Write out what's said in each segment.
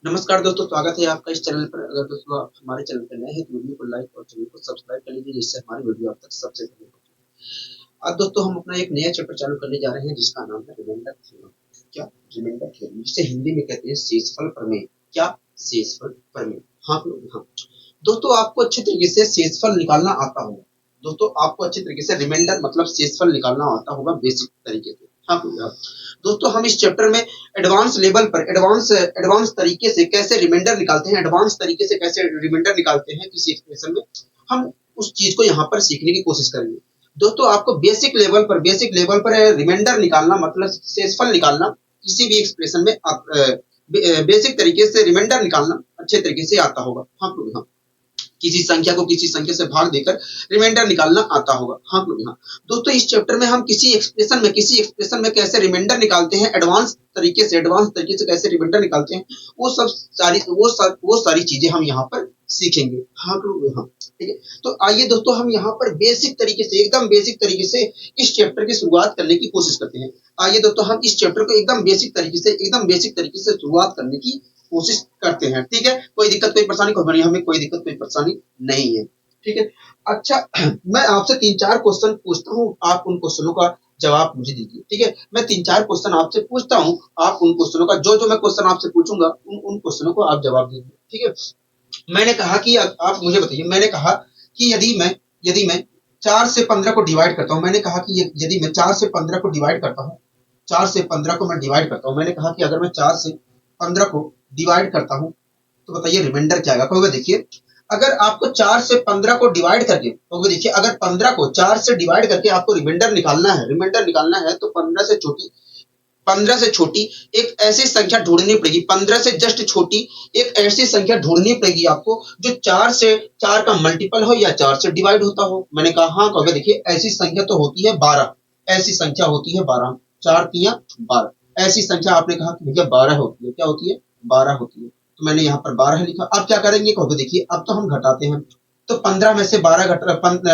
नमस्कार दोस्तों, स्वागत है आपका इस चैनल पर। अगर दोस्तों आप हमारे चैनल पर नए हैं तो वीडियो को लाइक और चैनल को सब्सक्राइब कर लीजिए, जिससे हमारी वीडियो आप तक सबसे पहले पहुंचे। आज दोस्तों हम अपना एक नया चैप्टर चालू करने जा रहे हैं, जिसका नाम है रिमाइंडर थ्योरम। क्या? रिमाइंडर थ्योरम, जिसे हिंदी में कहते हैं शेषफल प्रमेय। क्या? शेषफल प्रमेय। हाँ लोग, हाँ दोस्तों, आपको अच्छे तरीके से शेषफल निकालना आता होगा। दोस्तों आपको अच्छे तरीके से रिमाइंडर मतलब शेषफल निकालना आता होगा बेसिक तरीके से। हाँ दोस्तों, हम इस चैप्टर में एडवांस लेवल पर एडवांस एडवांस तरीके से कैसे रिमाइंडर निकालते हैं, एडवांस तरीके से कैसे रिमाइंडर निकालते हैं किसी एक्सप्रेशन में, हम उस चीज को यहाँ पर सीखने की कोशिश करेंगे। दोस्तों आपको बेसिक लेवल पर रिमाइंडर निकालना मतलब शेषफल निकालना किसी भी एक्सप्रेशन में आप बेसिक तरीके से रिमाइंडर निकालना अच्छे तरीके से आता होगा। हाँ, किसी संख्या को किसी संख्या से भाग देकर रिमाइंडर निकालना आता होगा। हाँ हाँ दोस्तों, इस चैप्टर में हम किसी एक्सप्रेशन में कैसे रिमाइंडर निकालते हैं, एडवांस तरीके से कैसे रिमाइंडर निकालते हैं, वो सारी चीजें हम यहाँ पर सीखेंगे। हाँ हाँ ठीक है। तो आइए दोस्तों, हम यहाँ पर एकदम बेसिक तरीके से इस चैप्टर की शुरुआत करने की कोशिश करते हैं। आइए दोस्तों, हम इस चैप्टर को एकदम बेसिक तरीके से शुरुआत करने की कोशिश करते हैं। ठीक है, कोई दिक्कत कोई परेशानी कोई हमें कोई दिक्कत कोई परेशानी नहीं है। ठीक है। अच्छा, मैं आपसे 3-4 क्वेश्चन पूछता हूँ, आप उन क्वेश्चनों का जवाब मुझे दीजिए। ठीक है, मैं 3-4 क्वेश्चन आपसे पूछता हूँ, आप उन क्वेश्चनों का जो मैं क्वेश्चन आपसे पूछूंगा उन क्वेश्चनों को आप जवाब दीजिए। ठीक है। मैंने कहा कि आप मुझे बताइए, मैंने कहा कि यदि मैं 4 से 15 को डिवाइड करता हूँ, मैंने कहा कि यदि मैं 4 से 15 को डिवाइड करता हूँ, 4 से 15 को मैं डिवाइड करता हूँ, मैंने कहा कि अगर मैं 4 से 15 को डिवाइड करता हूँ तो बताइए रिमाइंडर क्या आएगा। कहोगे देखिए, अगर आपको 4 से 15 को डिवाइड करके, कहोगे देखिए अगर 15 को 4 से डिवाइड करके आपको रिमाइंडर निकालना है तो 15 से छोटी एक ऐसी संख्या ढूंढनी पड़ेगी, 15 से जस्ट छोटी एक ऐसी संख्या ढूंढनी पड़ेगी आपको जो 4 का मल्टीपल हो या 4 से डिवाइड होता हो। मैंने कहा हाँ, कहोगे देखिए ऐसी संख्या तो होती है 12, ऐसी संख्या होती है 12, 4 तिया 12, ऐसी संख्या आपने कहा कि भैया 12 होती है। क्या होती है? 12 होती है। तो मैंने यहाँ पर 12 लिखा। अब क्या करेंगे, कहोगे देखिए अब तो हम घटाते हैं, तो 15 में से 12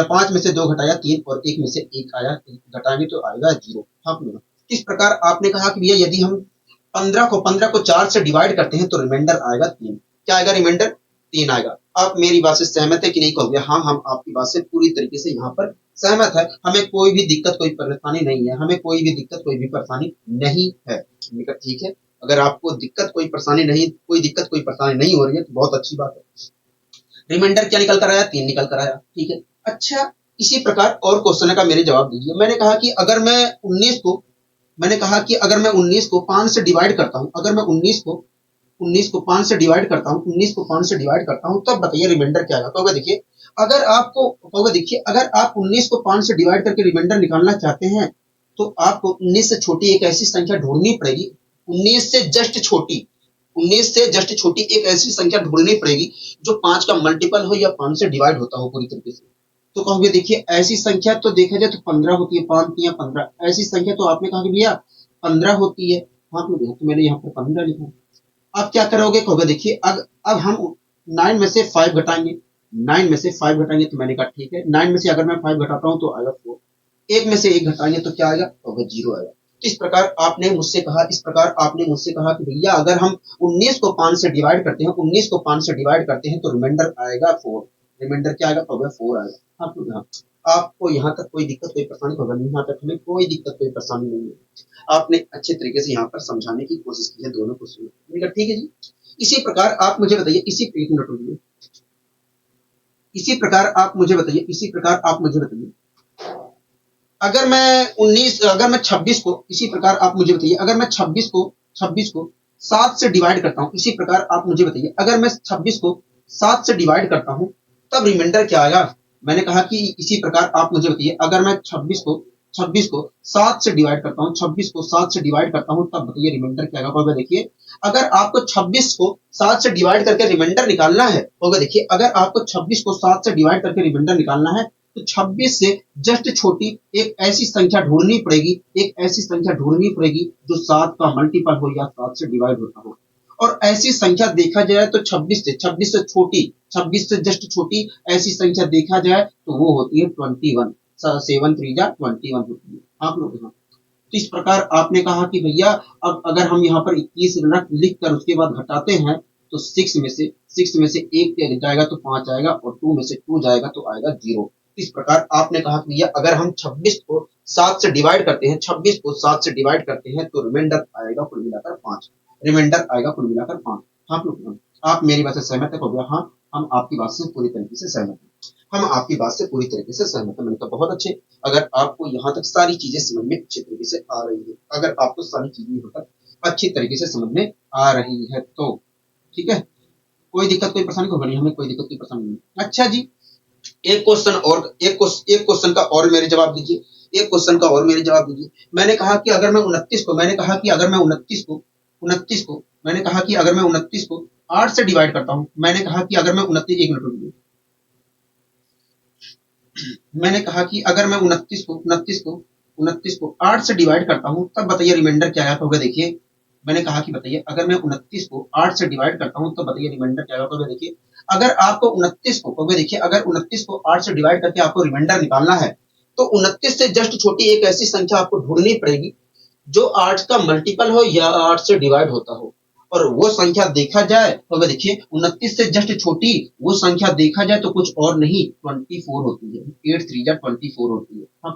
5 में से 2 घटाया 3 और 1 में से 1 आया, घटाएंगे तो आएगा 0। हाँ, इस प्रकार आपने कहा कि भैया यदि हम 15 को 4 से डिवाइड करते हैं तो रिमाइंडर आएगा 3। क्या आएगा? रिमाइंडर 3 आएगा। आप मेरी बात से सहमत है कि नहीं? कहोगे हाँ, हम आपकी बात से पूरी तरीके से यहाँ पर सहमत है, हमें कोई भी दिक्कत कोई परेशानी नहीं है, हमें कोई भी दिक्कत कोई भी परेशानी नहीं है। ठीक है, अगर आपको कोई दिक्कत कोई परेशानी नहीं हो रही है तो बहुत अच्छी बात है। रिमाइंडर क्या निकल कर आया? 3 निकल कर आया। ठीक है। अच्छा, इसी प्रकार और क्वेश्चन का मेरे जवाब दीजिए। मैंने कहा कि अगर मैं 19 को 5 से डिवाइड करता हूँ, अगर मैं 19 को 5 से डिवाइड करता हूँ, 19 को 5 से डिवाइड करता हूँ, तब बताइए रिमाइंडर क्या आएगा। कहोगे देखिए, अगर आप 19 को 5 से डिवाइड करके रिमाइंडर निकालना चाहते हैं तो आपको 19 से छोटी एक ऐसी संख्या ढूंढनी पड़ेगी, 19 से जस्ट छोटी 19 से जस्ट छोटी एक ऐसी संख्या ढूंढनी पड़ेगी जो 5 का मल्टीपल हो या 5 से डिवाइड होता हो पूरी तरीके से। तो कहोगे देखिए ऐसी संख्या तो देखा जाए तो 15 होती है, 5 तिया 15, ऐसी संख्या तो आपने कहा कि भैया 15 होती है। हाँ तो मैंने यहाँ पर 15 लिखा। अब क्या करोगे, कहोगे देखिए अब हम 9 में से 5 घटाएंगे, 9 में से 5 घटाएंगे, तो मैंने कहा ठीक है, 9 में से अगर मैं 5 घटाता हूँ तो आएगा 4, 1 में से 1 घटाएंगे तो क्या आएगा? कहोगे 0 आएगा। इस प्रकार आपने मुझसे कहा कि भैया अगर हम 19 को 5 से डिवाइड करते हैं, 19 को 5 से डिवाइड करते हैं तो रिमाइंडर आएगा 4। रिमाइंडर क्या आएगा? कहोगे 4 आएगा। आपको यहाँ तक कोई दिक्कत कोई परेशानी होगा नहीं, यहाँ तक हमें कोई दिक्कत कोई परेशानी नहीं है। आपने अच्छे तरीके से यहाँ पर समझाने की कोशिश की है दोनों को सुनो। ठीक है जी। इसी प्रकार आप मुझे बताइए, इसी प्रकार आप मुझे बताइए, अगर मैं 26 को, इसी प्रकार आप मुझे बताइए, अगर मैं 26 को 7 से डिवाइड करता हूँ, इसी प्रकार आप मुझे बताइए अगर मैं 26 को 7 से डिवाइड करता हूँ तब रिमाइंडर क्या आएगा। मैंने कहा कि इसी प्रकार आप मुझे बताइए, अगर मैं 26 को 7 से डिवाइड करता हूँ, 26 को 7 से डिवाइड करता हूँ तब बताइए रिमाइंडर क्या आएगा। होगा देखिए, अगर आपको 26 को 7 से डिवाइड करके रिमाइंडर निकालना है, होगा देखिए अगर आपको 26 को 7 से डिवाइड करके रिमाइंडर निकालना है तो 26 से जस्ट छोटी एक ऐसी संख्या ढूंढनी पड़ेगी जो 7 का मल्टीपल हो या 7 से डिवाइड होता हो। और ऐसी संख्या देखा जाए तो 26 से जस्ट छोटी ऐसी संख्या देखा जाए तो वो होती है 21, 7 3 जा 21 होती है। आप लोग यहाँ तो इस प्रकार आपने कहा कि भैया अब अगर हम यहाँ पर 21 लिख कर उसके बाद घटाते हैं तो सिक्स में से एक जाएगा तो 5 आएगा, और 2 में से 2 जाएगा तो आएगा 0। इस प्रकार आपने कहा कि भैया अगर हम 26 को 7 से डिवाइड करते हैं, 26 को 7 से डिवाइड करते हैं तो रिमाइंडर आएगा कुल मिलाकर 5। रिमाइंडर आएगा कुल मिलाकर 5। हाँ, आप मेरी बात से सहमत है? हो गया हाँ, हम आपकी बात से पूरी तरीके से सहमत हैं। हम आपकी बात से पूरी तरीके से सहमत है। मैंने कहा बहुत अच्छे। अगर आपको यहाँ तक सारी चीजें समझ में अच्छी तरीके से आ रही है, अगर आपको सारी चीजें यहाँ तक अच्छी तरीके से समझ में आ रही है तो ठीक है, कोई दिक्कत कोई परेशानी होगा नहीं, हमें कोई दिक्कत कोई परेशानी नहीं। अच्छा जी, एक क्वेश्चन का और मेरे जवाब दीजिए, एक क्वेश्चन का और मेरे जवाब दीजिए। मैंने कहा कि अगर मैं 29 को मैंने कहा कि अगर मैं 29 को 8 से डिवाइड करता हूं, मैंने कहा कि अगर मैं 29 एक मिनट रुकिए, मैंने कहा कि अगर मैं 29 को 8 से डिवाइड करता हूं तब बताइए रिमाइंडर क्या आया होगा। देखिए मैंने कहा कि बताइए अगर मैं 29 को 8 से डिवाइड करता हूं तब बताइए रिमाइंडर क्या आया होगा। देखिए अगर आपको 29 को देखिए अगर 29 को 8 से डिवाइड करके आपको रिमाइंडर निकालना है तो 29 से जस्ट छोटी एक ऐसी संख्या आपको ढूंढनी पड़ेगी जो 8 का मल्टीपल हो या 8 से डिवाइड होता हो, और वो संख्या देखा जाए तो देखिए 29 से जस्ट छोटी वो संख्या देखा जाए तो कुछ और नहीं 24 होती है। 8 3 जा 24 होती है। हाँ,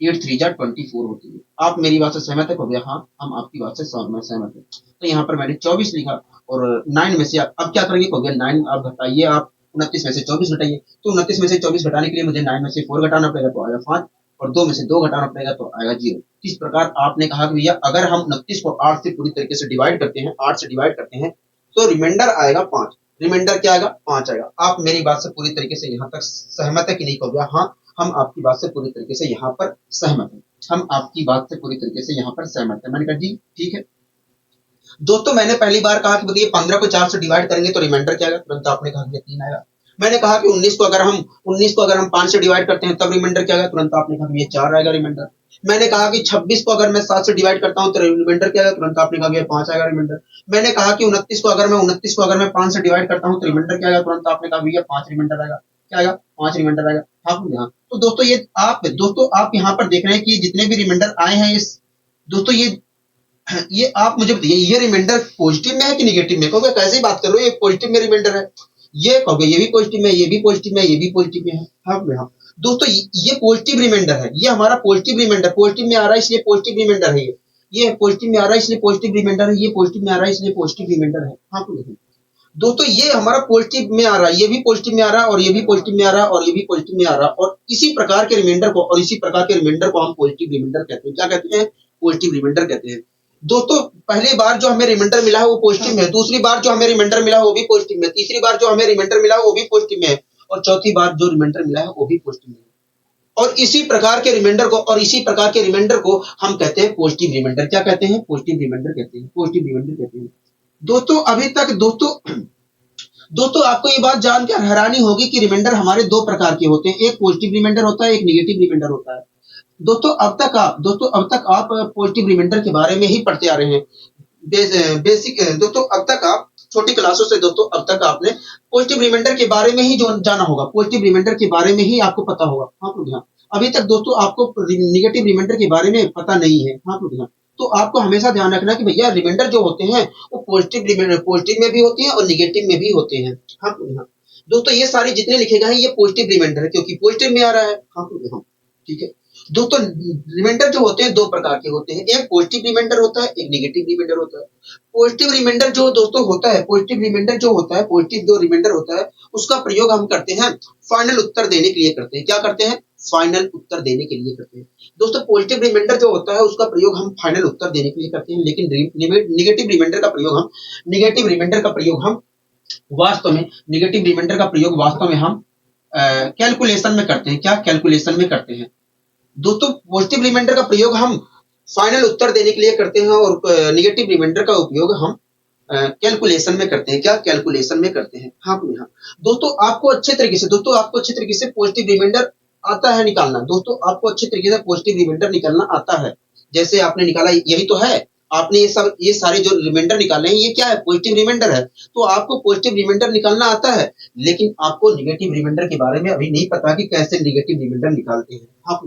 8 3 जा 24 होती है। आप मेरी बात से सहमत है? हो गया हाँ, हम आपकी बात से सहमत है। तो यहाँ पर मैंने 24 लिखा और 9 में से अब क्या करेंगे? हो गया 9 आप घटाइए, आप 29 में से 24 घटाइए, तो 29 में से 24 घटाने के लिए मुझे 9 में से 4 घटाना पड़ेगा तो आएगा 5, और 2 में से 2 घटाना पड़ेगा तो आएगा 0। इस प्रकार आपने कहा कि भैया अगर हम 29 को 8 से पूरी तरीके से डिवाइड करते हैं, 8 से डिवाइड करते हैं तो रिमाइंडर आएगा 5। रिमाइंडर क्या आएगा? 5 आएगा। आप मेरी बात से पूरी तरीके से यहाँ तक सहमत है कि नहीं? हो गया हाँ, हम आपकी बात से पूरी तरीके से यहाँ पर सहमत है। हम आपकी बात से पूरी तरीके से यहाँ पर सहमत है। मैंने कहा जी ठीक है। दोस्तों मैंने पहली बार कहा कि बताइए 15 को 4 से डिवाइड करेंगे तो रिमाइंडर क्या आएगा? तुरंत आपने कहा 3 आएगा। मैंने कहा कि 19 को अगर हम 5 से डिवाइड करते हैं तब रिमाइंडर क्या आएगा? तुरंत आपने कहा ये 4 आएगा रिमाइंडर। मैंने कहा कि 26 को अगर मैं 7 से डिवाइड करता हूं तो रिमाइंडर क्या आएगा? तुरंत आपने कहा 5 आएगा रिमाइंडर। मैंने कहा कि 29 को अगर मैं 5 से डिवाइड करता हूं तो रिमाइंडर क्या आएगा? तुरंत आपने कहा भैया 5 रिमाइंडर आएगा। क्या आएगा? 5 रिमाइंडर आएगा। हाँ, तो दोस्तों आप यहाँ पर देख रहे हैं कि जितने भी रिमाइंडर आए हैं इस दोस्तों ये आप मुझे बताइए ये रिमाइंडर पॉजिटिव में है कि निगेटिव में? क्योंकि कैसे बात कर रहे हो, ये पॉजिटिव में रिमाइंडर है, ये कहोगे ये भी पॉजिटिव में, ये भी पॉजिटिव में, ये भी पॉजिटिव में है। हाँ दोस्तों ये पॉजिटिव रिमाइंडर है, ये हमारा पॉजिटिव रिमाइंडर पॉजिटिव में आ रहा है इसलिए पॉजिटिव रिमाइंडर है। ये पॉजिटिव में आ रहा है इसलिए पॉजिटिव रिमाइंडर है, ये पॉजिटिव में आ रहा है इसलिए पॉजिटिव रिमाइंडर है। हाँ दोस्तों ये हमारा पॉजिटिव में आ रहा है, ये भी पॉजिटिव में आ रहा है, और ये भी पॉजिटिव में आ रहा है, और ये भी पॉजिटिव में आ रहा है, और इसी प्रकार के रिमाइंडर को हम पॉजिटिव रिमाइंडर कहते हैं। क्या कहते हैं? पॉजिटिव रिमाइंडर कहते हैं। दोस्तों पहली बार जो हमें रिमाइंडर मिला है वो पॉजिटिव में है, दूसरी बार जो हमें रिमाइंडर मिला है वो भी पॉजिटिव में, तीसरी बार जो हमें रिमाइंडर मिला है वो भी पॉजिटिव में है, और चौथी बार जो रिमाइंडर मिला है वो भी पॉजिटिव में है। और इसी प्रकार के रिमाइंडर को हम कहते हैं पॉजिटिव रिमाइंडर। क्या कहते हैं? पॉजिटिव रिमाइंडर कहते हैं। पॉजिटिव रिमाइंडर कहते हैं। दोस्तों अभी तक दोस्तों आपको ये बात जानकर हैरानी होगी कि रिमाइंडर हमारे 2 प्रकार के होते हैं, एक पॉजिटिव रिमाइंडर होता है, एक नेगेटिव रिमाइंडर होता है। दोस्तों अब तक आप पॉजिटिव रिमाइंडर के बारे में ही पढ़ते आ रहे हैं। बेसिक दोस्तों अब तक आप छोटी क्लासों से दोस्तों अब तक आपने पॉजिटिव रिमाइंडर के बारे में ही जो जाना होगा, पॉजिटिव रिमाइंडर के बारे में ही आपको पता होगा। हाँ तो ध्यान, अभी तक दोस्तों आपको निगेटिव रिमाइंडर के बारे में पता नहीं है। हाँ तो ध्यान, तो आपको हमेशा ध्यान रखना कि भैया रिमाइंडर जो होते हैं वो पॉजिटिव में भी होती है और निगेटिव में भी होते हैं। हाँ तो ध्यान दोस्तों, ये सारे जितने लिखे गए हैं ये पॉजिटिव रिमाइंडर है क्योंकि पॉजिटिव में आ रहा है। हाँ तो ध्यान ठीक है दोस्तों, रिमाइंडर जो होते हैं 2 प्रकार के होते हैं, एक पॉजिटिव रिमाइंडर होता है, एक नेगेटिव रिमाइंडर होता है। पॉजिटिव रिमाइंडर जो दोस्तों होता है, पॉजिटिव जो रिमाइंडर होता है उसका प्रयोग हम करते हैं फाइनल उत्तर देने के लिए करते हैं। क्या करते हैं? फाइनल उत्तर देने के लिए करते हैं। दोस्तों पॉजिटिव रिमाइंडर जो होता है उसका प्रयोग हम फाइनल उत्तर देने के लिए करते हैं, लेकिन नेगेटिव रिमाइंडर का प्रयोग हम वास्तव में हम कैलकुलेशन में करते हैं। क्या कैलकुलेशन में करते हैं? दोस्तों पॉजिटिव रिमाइंडर का प्रयोग हम फाइनल उत्तर देने के लिए करते हैं और नेगेटिव रिमाइंडर का उपयोग हम कैलकुलेशन में करते हैं। क्या कैलकुलेशन में करते हैं? हाँ दोस्तों आपको अच्छे तरीके से पॉजिटिव रिमाइंडर आता है निकालना। दोस्तों आपको अच्छे तरीके से पॉजिटिव रिमाइंडर निकालना आता है, जैसे आपने निकाला यही तो है। आपने ये सारे जो रिमाइंडर निकाले हैं ये क्या है? पॉजिटिव रिमाइंडर है। तो आपको पॉजिटिव रिमाइंडर निकालना आता है, लेकिन आपको नेगेटिव रिमाइंडर के बारे में अभी नहीं पता कि कैसे नेगेटिव रिमाइंडर निकालते हैं। हाँ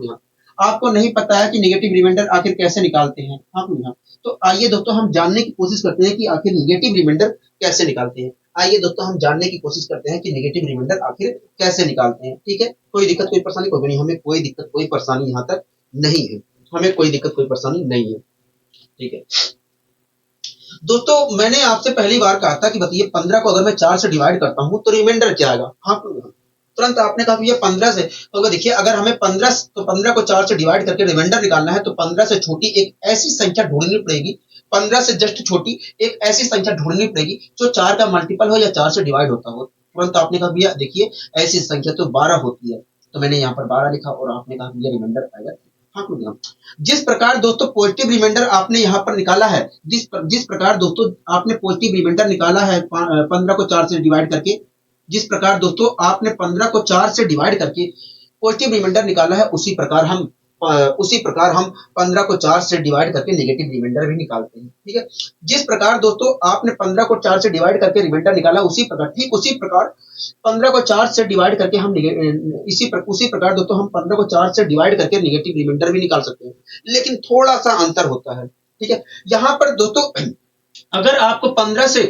आपको नहीं पता है कि नेगेटिव रिमाइंडर आखिर कैसे निकालते हैं। हाँ कि नहीं? तो आइए दोस्तों हम जानने की कोशिश करते हैं कि आखिर नेगेटिव रिमाइंडर कैसे निकालते हैं। आइए दोस्तों हम जानने की कोशिश करते हैं कि नेगेटिव रिमाइंडर आखिर कैसे निकालते हैं। ठीक है, कोई दिक्कत कोई परेशानी कोई नहीं, हमें कोई दिक्कत कोई परेशानी यहाँ तक नहीं है, हमें कोई दिक्कत कोई परेशानी नहीं है। ठीक है दोस्तों, मैंने आपसे पहली बार कहा था कि बताइए 15 को अगर मैं 4 से डिवाइड करता हूँ तो रिमाइंडर क्या आएगा। हाँ तुरंत आपने कहा ये 15 से, तो देखिए अगर हमें 15 को 4 से डिवाइड करके रिमाइंडर निकालना है तो 15 से छोटी एक ऐसी संख्या ढूंढनी पड़ेगी, 15 से जस्ट छोटी एक ऐसी संख्या ढूंढनी पड़ेगी जो 4 का मल्टीपल हो या 4 से डिवाइड होता हो। तुरंत आपने कहा भैया देखिए ऐसी संख्या तो 12 होती है, तो मैंने यहाँ पर 12 लिखा और आपने कहा भैया रिमाइंडर आएगा। हाँ जिस प्रकार दोस्तों पॉजिटिव रिमाइंडर आपने यहाँ पर निकाला है, जिस प्रकार दोस्तों आपने पॉजिटिव रिमाइंडर निकाला है 15 को 4 से डिवाइड करके, जिस प्रकार दोस्तों आपने 15 को 4 से डिवाइड करके पॉजिटिव रिमाइंडर निकाला है, उसी प्रकार हम 15 को 4 से डिवाइड करके नेगेटिव रिमाइंडर भी निकालते हैं। ठीक है, जिस प्रकार दोस्तों आपने 15 को 4 से डिवाइड करके रिमाइंडर निकाला, उसी प्रकार 15 को 4 से डिवाइड करके हम उसी प्रकार दोस्तों हम 15 को 4 से डिवाइड करके नेगेटिव रिमाइंडर भी निकाल सकते हैं, लेकिन थोड़ा सा अंतर होता है। ठीक है, यहाँ पर दोस्तों अगर आपको 15 से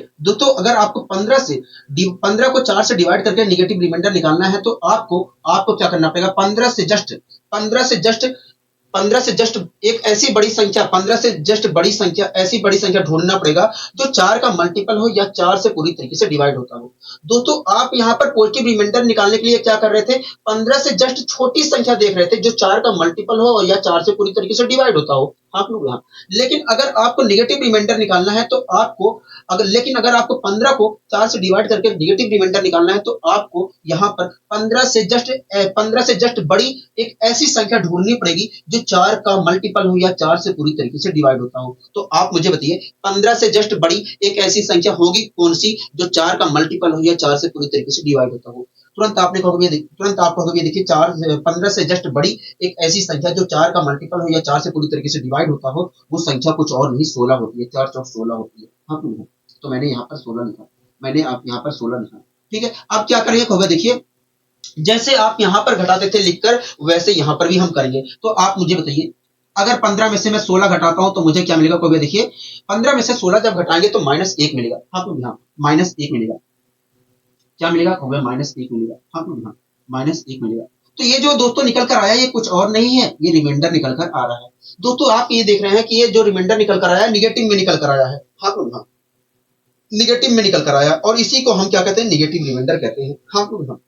15 को 4 से डिवाइड करके नेगेटिव रिमाइंडर निकालना है तो आपको क्या करना पड़ेगा, 15 से जस्ट एक ऐसी बड़ी संख्या 15 से जस्ट ऐसी बड़ी संख्या ढूंढना पड़ेगा जो 4 का मल्टीपल हो या 4 से पूरी तरीके से डिवाइड होता हो। दोस्तों आप यहाँ पर पॉजिटिव रिमाइंडर निकालने के लिए क्या कर रहे थे, 15 से जस्ट छोटी संख्या देख रहे थे जो 4 का मल्टीपल हो या 4 से पूरी तरीके से डिवाइड होता हो आप लोग यहाँ। लेकिन अगर आपको नेगेटिव रिमाइंडर निकालना है तो अगर आपको 15 को 4 से डिवाइड करके नेगेटिव रिमाइंडर निकालना है तो आपको यहाँ पर 15 से जस्ट बड़ी एक ऐसी संख्या ढूंढनी पड़ेगी जो 4 का मल्टीपल हो या 4 से पूरी तरीके से डिवाइड होता हो। तो आप मुझे बताइए 15 से जस्ट बड़ी एक ऐसी संख्या होगी कौन सी जो 4 का मल्टीपल हो या 4 से पूरी तरीके से डिवाइड होता हो। तुरंत आप कहोगे देखिए 15 से जस्ट बड़ी एक ऐसी संख्या जो 4 का मल्टीपल हो या 4 से पूरी तरीके से डिवाइड होता हो, वो संख्या कुछ और नहीं 16 होती है, 4 चौक 16 होती है। हाँ तो मैंने यहाँ पर 16 लिखा, ठीक है। आप क्या करेंगे कहोगे देखिए जैसे आप यहाँ पर घटाते थे लिखकर वैसे यहाँ पर भी हम करेंगे। तो आप मुझे बताइए अगर 15 में से मैं 16 घटाता हूं तो मुझे क्या मिलेगा, कहोगे देखिए 15 में से 16 जब घटाएंगे तो -1 मिलेगा। हाँ -1 मिलेगा, क्या मिलेगा, कहोगे -1 मिलेगा। हाँ -1 मिलेगा। तो ये जो दोस्तों निकल कर आया ये कुछ और नहीं है, ये रिमाइंडर निकल कर आ रहा है। दोस्तों आप ये देख रहे हैं कि ये जो रिमाइंडर निकल कर आया निगेटिव में निकल कर आया है। हाँ निगेटिव में निकल कर आया और इसी को हम क्या कहते हैं, निगेटिव रिमाइंडर कहते हैं। हाँ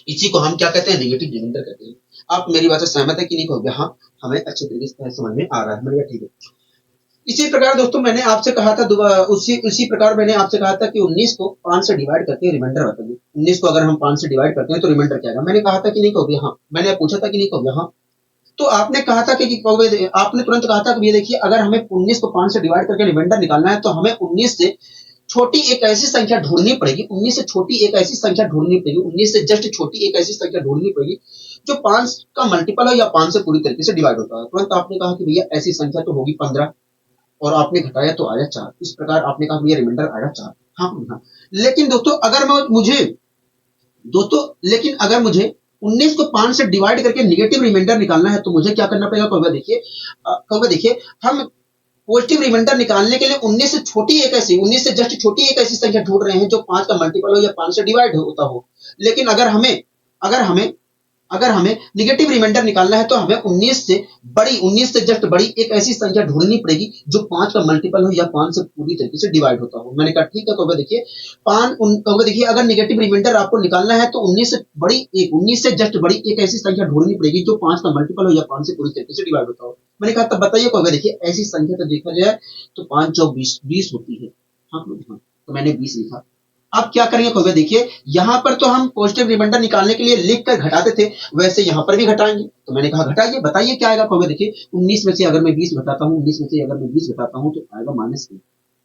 इसी को हम क्या कहते हैं, नेगेटिव रिमाइंडर कहते हैं। आप मेरी बात से सहमत है कि नहीं, कहोगे हाँ हमें अच्छे तरीके से समझ में आ रहा है। मैंने ठीक है। इसी प्रकार दोस्तों मैंने आपसे कहा था उसी प्रकार मैंने आपसे कहा था कि 19 को 5 से डिवाइड करके रिमाइंडर बताइए। 19 को अगर हम 5 से डिवाइड करते हैं तो रिमाइंडर क्या आएगा। मैंने कहा था कि नहीं, कहोगे हाँ। मैंने पूछा था कि नहीं, कहोगे हाँ। तो आपने कहा था कि आपने तुरंत कहा था कि ये देखिए अगर हमें 19 को 5 से डिवाइड करके रिमाइंडर निकालना है तो हमें 19 से छोटी एक ऐसी संख्या ढूंढनी पड़ेगी, 19 से छोटी एक ऐसी संख्या ढूंढनी पड़ेगी, 19 से जस्ट छोटी एक ऐसी संख्या ढूंढनी पड़ेगी जो 5 का मल्टीपल हो या 5 से पूरी तरीके से डिवाइड होता है। तुरंत आपने कहा कि भैया ऐसी संख्या तो होगी 15 और आपने घटाया तो आया 4। इस प्रकार आपने कहा भैया रिमाइंडर आया 4। हाँ लेकिन दोस्तों अगर मुझे 19 को 5 से डिवाइड करके नेगेटिव रिमाइंडर निकालना है तो मुझे क्या करना पड़ेगा, कहोगे देखिए हम पॉजिटिव रिमाइंडर निकालने के लिए 19 से जस्ट छोटी एक ऐसी संख्या ढूंढ रहे हैं जो 5 का मल्टीपल हो या 5 से डिवाइड होता हो। लेकिन अगर हमें नेगेटिव रिमाइंडर निकालना है तो हमें 19 से जस्ट बड़ी एक ऐसी संख्या ढूंढनी पड़ेगी जो 5 का मल्टीपल हो या 5 से पूरी तरीके से डिवाइड होता हो। मैंने कहा ठीक है। कहोगे देखिए अगर नेगेटिव रिमाइंडर आपको निकालना है तो 19 से जस्ट बड़ी एक ऐसी संख्या ढूंढनी पड़ेगी जो 5 का मल्टीपल हो या 5 से पूरी तरीके से डिवाइड होता हो। मैंने कहा तब बताइए, कहोगे देखिए ऐसी संख्या तो देखा जाए तो 5 चौक 20 होती है। हाँ तो मैंने 20 लिखा। अब क्या करेंगे, कहोगे देखिए यहाँ पर तो हम पॉजिटिव रिमाइंडर निकालने के लिए लिख कर घटाते थे, वैसे यहाँ पर भी घटाएंगे। तो मैंने कहा घटाइए, बताइए क्या आएगा। कहोगे देखिए 19 में से अगर मैं 20 घटाता हूँ तो आएगा -1।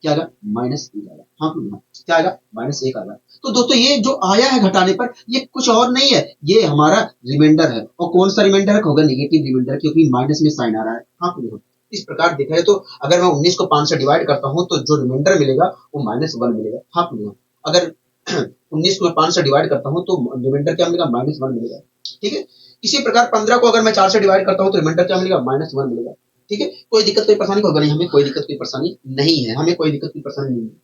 क्या आएगा, -1 आएगा। हाँ क्या आएगा, -1 आएगा। तो दोस्तों ये जो आया है घटाने पर ये कुछ और नहीं है, ये हमारा रिमाइंडर है। और कौन सा रिमाइंडर है, कहोगे नेगेटिव रिमाइंडर, क्योंकि माइनस में साइन आ रहा है। हाँ इस प्रकार देखा है तो अगर मैं 19 को 5 से डिवाइड करता हूँ तो जो रिमाइंडर मिलेगा वो -1 मिलेगा। हाँ अगर 19 को 5 से डिवाइड करता हूँ तो रिमाइंडर क्या मिलेगा, -1 मिलेगा। ठीक है। इसी प्रकार 15 को अगर मैं 4 से डिवाइड करता हूँ तो रिमाइंडर क्या मिलेगा, -1 मिलेगा। ठीक है, कोई दिक्कत कोई परेशानी होगा नहीं, हमें कोई दिक्कत कोई परेशानी नहीं है, हमें कोई दिक्कत कोई परेशानी नहीं है।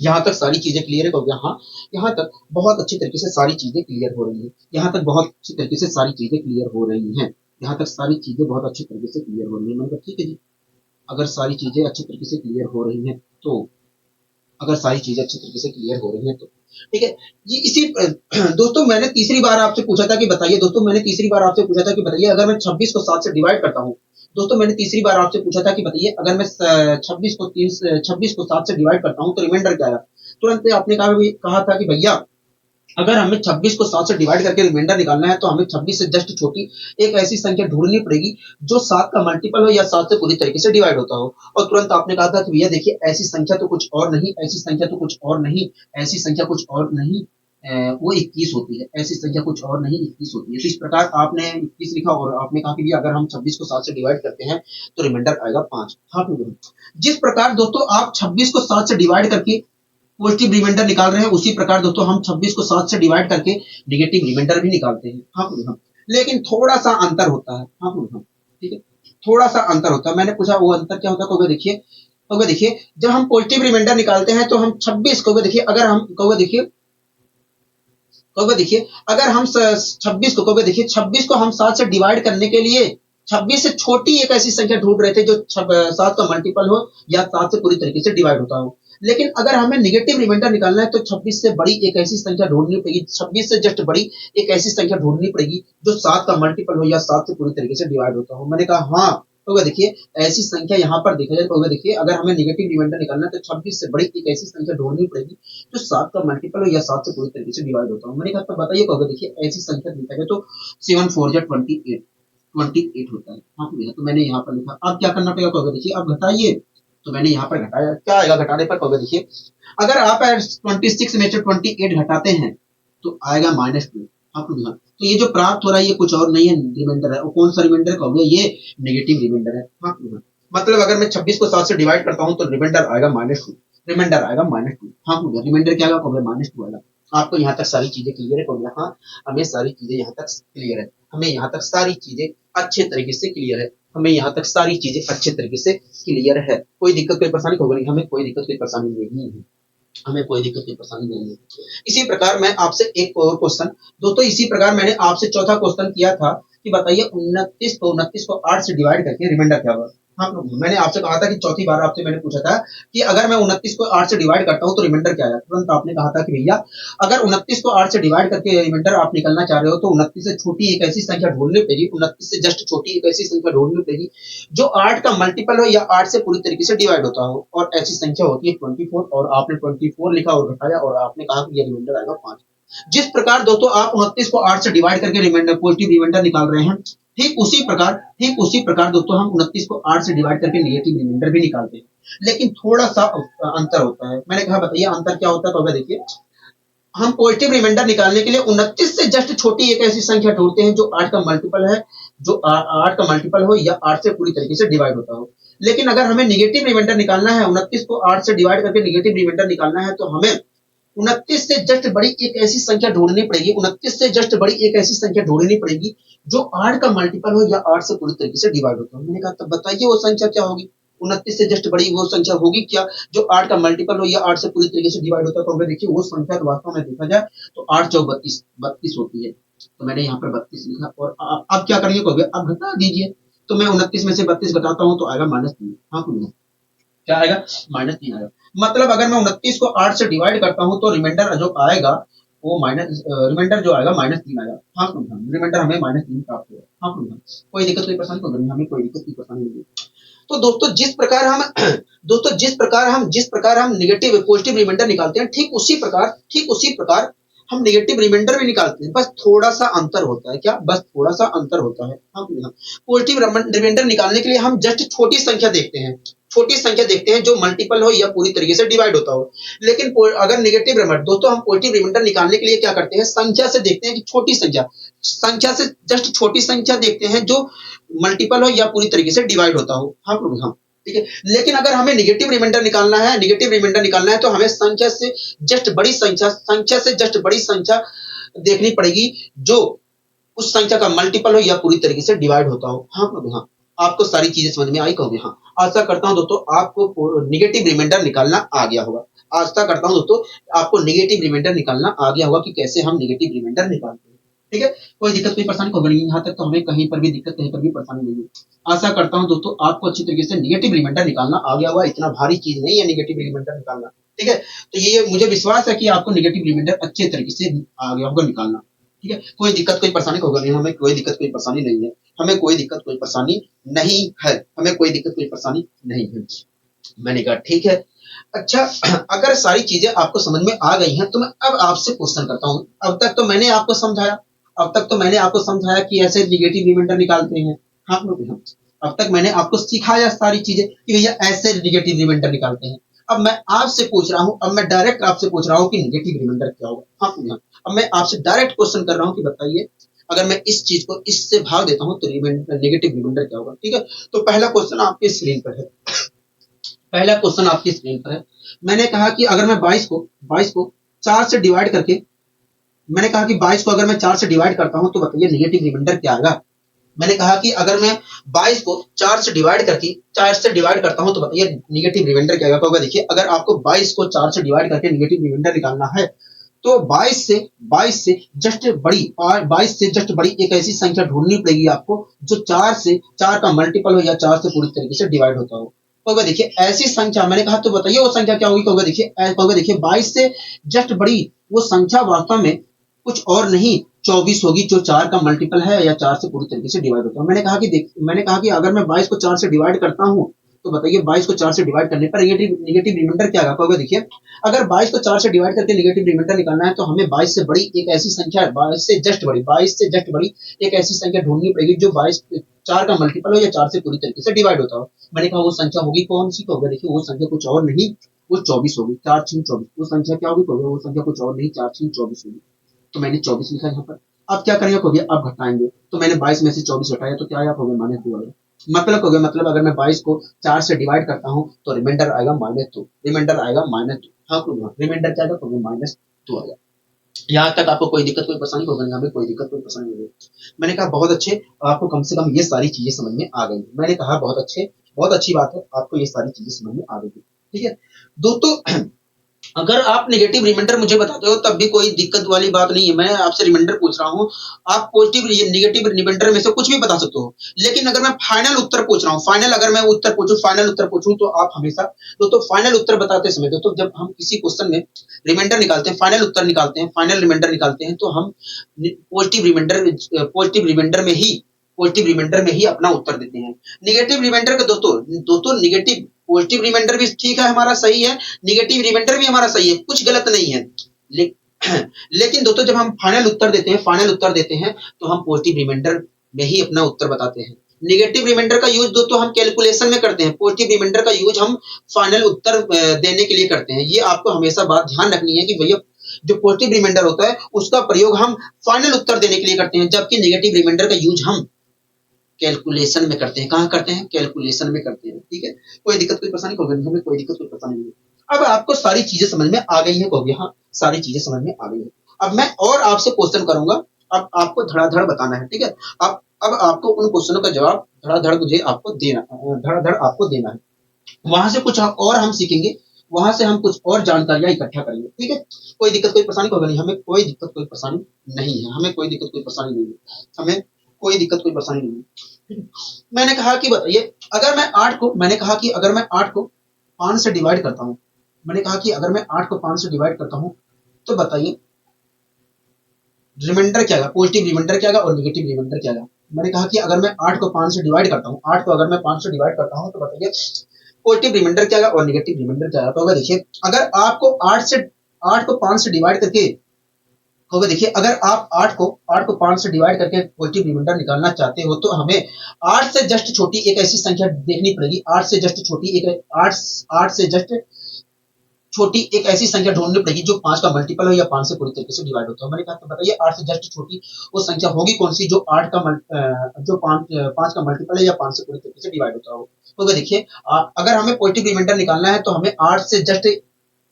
यहाँ तक सारी चीजें क्लियर है, क्योंकि हाँ, यहाँ तक बहुत अच्छी तरीके से सारी चीजें क्लियर हो रही है, यहाँ तक बहुत अच्छी तरीके से सारी चीजें क्लियर हो रही हैं, यहाँ तक सारी चीजें बहुत अच्छी तरीके से क्लियर हो रही है। मैंने कहा ठीक है जी, अगर सारी चीजें अच्छी तरीके से क्लियर हो रही हैं तो, अगर सारी चीजें अच्छी तरीके से क्लियर हो रही हैं तो ठीक है। ये इसी दोस्तों मैंने तीसरी बार आपसे पूछा था कि बताइए, दोस्तों मैंने तीसरी बार आपसे पूछा था कि बताइए अगर मैं 26 को 7 से डिवाइड करता हूँ, दोस्तों मैंने तीसरी बार आपसे पूछा था कि बताइए अगर मैं 26 को 7 से डिवाइड करता हूँ तो रिमाइंडर क्या आएगा। तुरंत आपने कहा था कि भैया अगर हमें 26 को 7 से डिवाइड करके रिमाइंडर निकालना है तो हमें 26 से जस्ट छोटी एक ऐसी संख्या ढूंढनी पड़ेगी जो 7 का मल्टीपल हो या 7 से पूरी तरीके से डिवाइड होता हो। और तुरंत आपने कहा था कि भैया देखिए ऐसी संख्या तो कुछ और नहीं, ऐसी संख्या तो कुछ और नहीं, ऐसी संख्या कुछ और नहीं, वो 21 होती है, ऐसी संख्या कुछ और नहीं 21 होती है। तो इस प्रकार आपने 21 लिखा और आपने कहा कि भैया अगर हम 26 को 7 से डिवाइड करते हैं तो रिमाइंडर आएगा 5। हाँ, जिस प्रकार दोस्तों आप 26 को 7 से डिवाइड करके पॉजिटिव रिमाइंडर निकाल रहे हैं, उसी प्रकार दोस्तों हम 26 को 7 से डिवाइड करके नेगेटिव रिमाइंडर भी निकालते हैं। हाँ, लेकिन थोड़ा सा अंतर होता है। हाँ, ठीक है, थोड़ा सा अंतर होता है। मैंने पूछा वो अंतर क्या होता है, कहोगे देखिए, कहोगे देखिए जब हम पॉजिटिव रिमाइंडर निकालते हैं तो हम 26 कहोगे देखिए, अगर हम कहोगे देखिए, कहोगे देखिए अगर हम 26 को कहोगे देखिए 26 को हम 7 से डिवाइड करने के लिए 26 से छोटी एक ऐसी संख्या ढूंढ रहे थे जो 7 का मल्टीपल हो या 7 से पूरी तरीके से डिवाइड होता हो। लेकिन अगर हमें नेगेटिव रिमाइंडर निकालना है तो 26 से बड़ी एक ऐसी संख्या ढूंढनी पड़ेगी, 26 से जस्ट बड़ी एक ऐसी संख्या ढूंढनी पड़ेगी जो 7 का मल्टीपल हो या 7 से पूरी तरीके से डिवाइड होता हो। मैंने कहा हाँ, तो देखिए ऐसी संख्या यहाँ पर देखा जाए तो देखिए अगर हमें नेगेटिव रिमाइंडर निकालना है तो 26 से बड़ी एक ऐसी संख्या ढूंढनी पड़ेगी जो 7 का मल्टीपल हो या 7 से पूरी तरीके से डिवाइड होता हो। मैंने कहा तो बताइए, कहोगे देखिए ऐसी संख्या देखा जाए तो 7 4 जा 28 28 होता है। हाँ, तो मैंने यहाँ पर लिखा। अब क्या करना पड़ेगा, कहोगे देखिए अब घटाइए, तो मैंने यहाँ पर घटाया, क्या आएगा घटाने पर, कहोगे देखिए अगर आप 26 में से 28 घटाते हैं तो आएगा -2। आपको ध्यान, तो ये जो प्राप्त हो रहा है ये कुछ और नहीं है, रिमाइंडर है। और कौन सा रिमाइंडर कहोगे, ये नेगेटिव रिमाइंडर है। हाँ, मतलब अगर मैं 26 को 7 से डिवाइड करता हूँ तो रिमाइंडर आएगा -2, रिमाइंडर आएगा -2। हाँ, रिमाइंडर क्या आएगा, कहोगे -2 आएगा। आपको यहाँ तक सारी चीजें क्लियर है, कहोगे हाँ हमें सारी चीजें यहाँ तक क्लियर है, हमें यहाँ तक सारी चीजें अच्छे तरीके से क्लियर है, हमें यहाँ तक सारी चीजें अच्छे तरीके से क्लियर है। कोई दिक्कत कोई परेशानी होगी नहीं, हमें कोई दिक्कत कोई परेशानी नहीं है, हमें कोई दिक्कत कोई परेशानी नहीं है। इसी प्रकार मैं आपसे एक और क्वेश्चन, दोस्तों इसी प्रकार मैंने आपसे चौथा क्वेश्चन किया था कि बताइए 29 को 8 से डिवाइड करके रिमाइंडर क्या होगा। हाँ, मैंने आपसे कहा था कि चौथी बार आपसे मैंने पूछा था कि अगर मैं 29 को 8 से डिवाइड करता हूँ तो रिमाइंडर क्या आएगा। तुरंत आपने कहा था कि भैया अगर 29 को 8 से डिवाइड करके रिमाइंडर आप निकलना चाह रहे हो तो 29 से छोटी एक ऐसी संख्या ढूंढनी पड़ेगी, 29 से जस्ट छोटी एक ऐसी संख्या ढूंढनी पड़ेगी जो 8 का मल्टीपल हो या 8 से पूरी तरीके से डिवाइड होता हो, और ऐसी संख्या होती है 24, और आपने 24 लिखा और घटाया और आपने कहा कि ये रिमाइंडर आएगा 5। जिस प्रकार दोस्तों आप 29 को 8 से डिवाइड करके रिमाइंडर पॉजिटिव रिमाइंडर निकाल रहे हैं, ठीक उसी प्रकार दोस्तों हम 29 को 8 से डिवाइड करके नेगेटिव रिमाइंडर भी निकालते हैं, लेकिन थोड़ा सा अंतर होता है। मैंने कहा बताइए अंतर क्या होता है, तो देखिए हम पॉजिटिव रिमाइंडर निकालने के लिए 29 से जस्ट छोटी एक ऐसी संख्या ढूंढते हैं जो 8 का मल्टीपल है, जो 8 का मल्टीपल हो या 8 से पूरी तरीके से डिवाइड होता हो। लेकिन अगर हमें नेगेटिव रिमाइंडर निकालना है, 29 को 8 से डिवाइड करके नेगेटिव रिमाइंडर निकालना है, तो हमें 29 से जस्ट बड़ी एक ऐसी संख्या ढूंढनी पड़ेगी, 29 से जस्ट बड़ी एक ऐसी संख्या ढूंढनी पड़ेगी जो 8 का मल्टीपल हो या 8 से पूरी तरीके से डिवाइड होता हो। मैंने कहा तब बताइए वो संख्या क्या होगी, 29 से जस्ट बड़ी वो संख्या होगी क्या जो 8 का मल्टीपल हो या 8 से पूरी तरीके से डिवाइड होता है। तो देखिए वो संख्या वास्तव में देखा जाए तो 8 चौक 32 होती है, तो मैंने यहाँ पर 32 लिखा। और अब क्या करिए, कहोगे अब घटा दीजिए, तो मैं 29 में से 32 घटाता हूँ तो आएगा -3। हाँ, क्या आएगा, -3 आएगा। मतलब अगर मैं 29 को 8 से डिवाइड करता हूँ तो रिमाइंडर जो आएगा वो रिमाइंडर जो आएगा -3 आएगा। हाँ, रिमाइंडर हमें -3 प्राप्त होगा। हाँ, कोई दिक्कत कोई परेशानी तो नहीं, हमें कोई दिक्कत कोई परेशानी नहीं। तो दोस्तों जिस प्रकार हम जिस प्रकार हम नेगेटिव पॉजिटिव रिमाइंडर निकालते हैं, ठीक उसी प्रकार हम नेगेटिव रिमाइंडर भी निकालते हैं, बस थोड़ा सा अंतर होता है। क्या, बस थोड़ा सा अंतर होता है। पॉजिटिव रिमाइंडर निकालने के लिए हम जस्ट छोटी संख्या देखते हैं जो मल्टीपल हो या पूरी तरीके से डिवाइड होता हो। लेकिन अगर नेगेटिव रिमाइंडर, दोस्तों हम पॉजिटिव रिमाइंडर निकालने के लिए क्या करते हैं, संख्या से देखते हैं कि छोटी संख्या से जस्ट छोटी संख्या देखते हैं जो मल्टीपल हो या पूरी तरीके से डिवाइड होता हो। हाँ, ठीक है। लेकिन अगर हमें नेगेटिव रिमाइंडर निकालना है तो हमें संख्या से जस्ट बड़ी संख्या देखनी पड़ेगी जो उस संख्या का मल्टीपल हो या पूरी तरीके से डिवाइड होता हो। हाँ कहोगे हाँ। आपको सारी चीजें समझ में आई कहोगे हाँ। आशा करता हूँ दोस्तों आपको नेगेटिव रिमाइंडर निकालना आ गया होगा। आशा करता हूँ दोस्तों आपको नेगेटिव रिमाइंडर निकालना आ गया होगा कि कैसे हम नेगेटिव रिमाइंडर निकालते हैं। ठीक है, कोई दिक्कत कोई परेशानी होगी नहीं, यहाँ तक तो हमें कहीं पर भी दिक्कत कहीं पर भी परेशानी नहीं है। आशा करता हूँ दोस्तों आपको अच्छी तरीके से नेगेटिव रिमाइंडर निकालना आ गया होगा। इतना भारी चीज नहीं है नेगेटिव रिमाइंडर निकालना। ठीक है, तो ये मुझे विश्वास है कि आपको नेगेटिव रिमाइंडर अच्छे तरीके से आ गया होगा निकालना। ठीक है, कोई दिक्कत कोई परेशानी होगा नहीं, हमें कोई दिक्कत कोई परेशानी नहीं है। हमें कोई दिक्कत कोई परेशानी नहीं है। हमें कोई दिक्कत कोई परेशानी नहीं है। मैंने कहा ठीक है। अच्छा, अगर सारी चीजें आपको समझ में आ गई हैं तो मैं अब आपसे क्वेश्चन करता हूँ। अब तक तो मैंने आपको समझाया, अब तक तो मैंने आपको समझाया कि ऐसे निगेटिव रिमाइंडर निकालते हैं। हाँ हाँ। अब तक मैंने आपको सिखाया सारी चीजें कि भैया ऐसे निगेटिव रिमाइंडर निकालते हैं। अब मैं आपसे पूछ रहा हूँ, अब मैं डायरेक्ट आपसे पूछ रहा हूँ कि निगेटिव रिमाइंडर क्या होगा। हाँ हाँ। अब मैं आपसे डायरेक्ट क्वेश्चन कर रहा हूँ कि बताइए अगर मैं इस चीज को इससे भाग देता हूँ तो नेगेटिव रिमाइंडर क्या होगा। ठीक है, तो पहला क्वेश्चन आपके स्क्रीन पर है। पहला क्वेश्चन आपकी स्क्रीन पर है। मैंने कहा कि अगर मैं 22 को 4 से डिवाइड करके, मैंने कहा कि 22 को अगर मैं 4 से डिवाइड करता हूं तो बताइए नेगेटिव रिमाइंडर क्या आएगा। मैंने कहा कि अगर मैं 22 को 4 से डिवाइड करता हूं तो बताइए नेगेटिव रिमाइंडर क्या आएगा। देखिए अगर आपको 22 को 4 से डिवाइड करके नेगेटिव रिमाइंडर निकालना है तो 22 से जस्ट बड़ी और 22 से जस्ट बड़ी एक ऐसी संख्या ढूंढनी पड़ेगी आपको जो 4 का मल्टीपल हो या 4 से पूरी तरीके से डिवाइड होता हो। तो देखिए ऐसी संख्या मैंने कहा तो बताइए वो संख्या क्या होगी। देखिए 22 से जस्ट बड़ी वो संख्या वास्तव में कुछ और नहीं 24 होगी जो 4 का मल्टीपल है या 4 से पूरी तरीके से डिवाइड होता है। मैंने कहा कि अगर मैं 22 को 4 से डिवाइड करता हूं तो बताइए 22 को 4 से डिवाइड करने पर नेगेटिव रिमाइंडर क्या आएगा। देखिए अगर 22 को 4 से डिवाइड करके नेगेटिव रिमाइंडर निकालना है तो हमें 22 से बड़ी एक ऐसी संख्या 22 से जस्ट बड़ी एक ऐसी संख्या ढूंढनी पड़ेगी जो 22 4 का मल्टीपल हो या 4 से पूरी तरीके से डिवाइड होता हो। मैंने कहा वो संख्या होगी कौन सी। तो देखिए वो संख्या कुछ और नहीं, वो 24 होगी। 4 6 24 वो संख्या क्या होगी। वो संख्या कुछ और नहीं 4 6 24 होगी। तो मैंने 24 लिखा यहाँ पर। अब क्या करेंगे कहोगे अब घटाएंगे तो मैंने 22 में से 24 घटाया तो क्या आया कहोगे -2 आया। मतलब अगर मैं 22 को 4 से डिवाइड करता हूं तो रिमाइंडर आएगा -2। रिमाइंडर आएगा -2। हाँ रिमाइंडर क्या आएगा कहोगे -2 आएगा। यहाँ तक आपको कोई दिक्कत कोई परेशानी होगी हमें कोई दिक्कत कोई परेशानी नहीं। मैंने कहा बहुत अच्छे, आपको कम से कम ये सारी चीजें समझ में आ गई। मैंने कहा बहुत अच्छे, बहुत अच्छी बात है आपको ये सारी चीजें समझ में आ गई। ठीक है दोस्तों, अगर आप नेगेटिव रिमाइंडर मुझे बताते हो तब भी कोई दिक्कत वाली बात नहीं है। मैं आपसे रिमाइंडर पूछ रहा हूँ, आप पॉजिटिव नेगेटिव रिमाइंडर में से कुछ भी बता सकते हो। लेकिन अगर मैं फाइनल उत्तर पूछ रहा हूँ, फाइनल उत्तर पूछूं तो आप हमेशा दोस्तों फाइनल उत्तर बताते समय दोस्तों जब हम किसी क्वेश्चन में रिमाइंडर निकालते हैं, फाइनल उत्तर निकालते हैं, फाइनल रिमाइंडर निकालते हैं तो हम पॉजिटिव रिमाइंडर में ही अपना उत्तर देते हैं। नेगेटिव रिमाइंडर का दोस्तों नेगेटिव पॉजिटिव रिमाइंडर भी ठीक है हमारा सही है, नेगेटिव रिमाइंडर भी हमारा सही है, कुछ गलत नहीं है। ले, लेकिन दोस्तों जब हम फाइनल उत्तर देते हैं तो हम पॉजिटिव रिमाइंडर में ही अपना उत्तर बताते हैं। नेगेटिव रिमाइंडर का यूज दोस्तों हम कैलकुलेशन में करते हैं, पॉजिटिव रिमाइंडर का यूज हम फाइनल उत्तर देने के लिए करते हैं। ये आपको हमेशा बात ध्यान रखनी है कि भैया जो पॉजिटिव रिमाइंडर होता है उसका प्रयोग हम फाइनल उत्तर देने के लिए करते हैं, जबकि नेगेटिव रिमाइंडर का यूज हम कैलकुलेशन में करते हैं। कहाँ करते हैं? कैलकुलेशन में करते हैं। ठीक है, कोई दिक्कत कोई परेशानी होगी हमें कोई दिक्कत कोई परेशानी नहीं। अब आपको सारी चीजें समझ में आ गई है कहोगे हाँ सारी चीजें समझ में आ गई है। अब मैं और आपसे क्वेश्चन करूंगा, अब आपको धड़ाधड़ बताना है। ठीक है, अब आपको उन क्वेश्चनों का जवाब धड़ाधड़ मुझे आपको देना है। वहां से कुछ और हम सीखेंगे, वहां से हम कुछ और जानकारियां इकट्ठा करेंगे। ठीक है, कोई दिक्कत कोई परेशानी होगा नहीं, हमें कोई दिक्कत कोई परेशानी नहीं है, हमें कोई दिक्कत कोई परेशानी नहीं है, हमें कोई दिक्कत कोई परेशानी नहीं है। मैंने कहा कि बताइए अगर मैं 8 को मैंने कहा कि अगर मैं 8 को 5 से डिवाइड करता हूं, मैंने कहा कि अगर मैं 8 को 5 से डिवाइड करता हूं तो बताइए रिमाइंडर क्या आएगा, पॉजिटिव रिमाइंडर क्या आएगा और नेगेटिव रिमाइंडर क्या आएगा। मैंने कहा कि अगर मैं 8 को 5 से डिवाइड करता हूं, 8 को अगर मैं 5 से डिवाइड करता हूं तो बताइए पॉजिटिव रिमाइंडर क्या आएगा और नेगेटिव रिमाइंडर क्या आएगा। तो देखिए अगर आपको 8 को 5 से डिवाइड करके देखिए अगर आप 8 को 5 से डिवाइड करके पॉजिटिव रिमाइंडर निकालना चाहते हो तो हमें 8 से जस्ट छोटी एक ऐसी संख्या देखनी पड़ेगी। 8 से जस्ट छोटी एक ऐसी संख्या ढूंढनी पड़ेगी जो 5 का मल्टीपल हो या 5 से पूरी तरीके से डिवाइड होता है। मैंने कहा तो बताइए 8 से जस्ट छोटी वो संख्या होगी कौन सी जो 5 का मल्टीपल है या 5 से पूरी तरीके से डिवाइड होता हो। तो देखिए अगर हमें पॉजिटिव रिमाइंडर निकालना है तो हमें 8 से जस्ट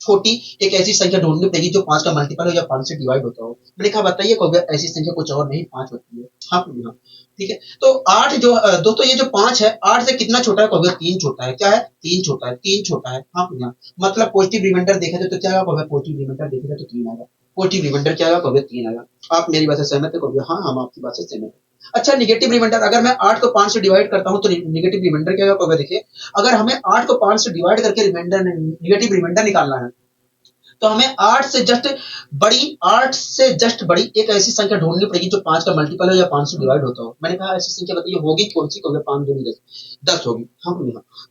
छोटी एक ऐसी संख्या ढूंढनी पड़ेगी जो 5 का मल्टीपल हो या 5 से डिवाइड होता हो। मैंने कहा बताइए कहोगे ऐसी संख्या कुछ और नहीं 5 होती है। हाँ हाँ ठीक है। तो 8 जो दोस्तों ये जो 5 है 8 से कितना छोटा है कहोगे 3 छोटा है। क्या है 3 छोटा है 3 छोटा है। हाँ हाँ मतलब पॉजिटिव रिमाइंडर देखा जाए तो क्या आएगा कहोगे पॉजिटिव रिमाइंडर देखा जाए तो 3 आएगा। पॉजिटिव रिमाइंडर क्या आएगा कहोगे 3 आएगा। आप मेरी बात से सहमत है कहोगे हाँ हम आपकी बात से सहमत है। अच्छा निगेटिव रिमाइंडर अगर मैं 8 को 5 से डिवाइड करता हूं तो निगेटिव रिमाइंडर क्या आएगा कहोगे देखिए अगर हमें 8 को 5 से डिवाइड करके रिमाइंडर निगेटिव रिमाइंडर निकालना है तो हमें 8 से जस्ट बड़ी एक ऐसी संख्या ढूंढनी पड़ेगी जो 5 का मल्टीपल हो या 5 से डिवाइड होता हो। मैंने कहा ऐसी संख्या बताइए होगी कौन सी कहोगे 5 दूनी 10 10 होगी। हाँ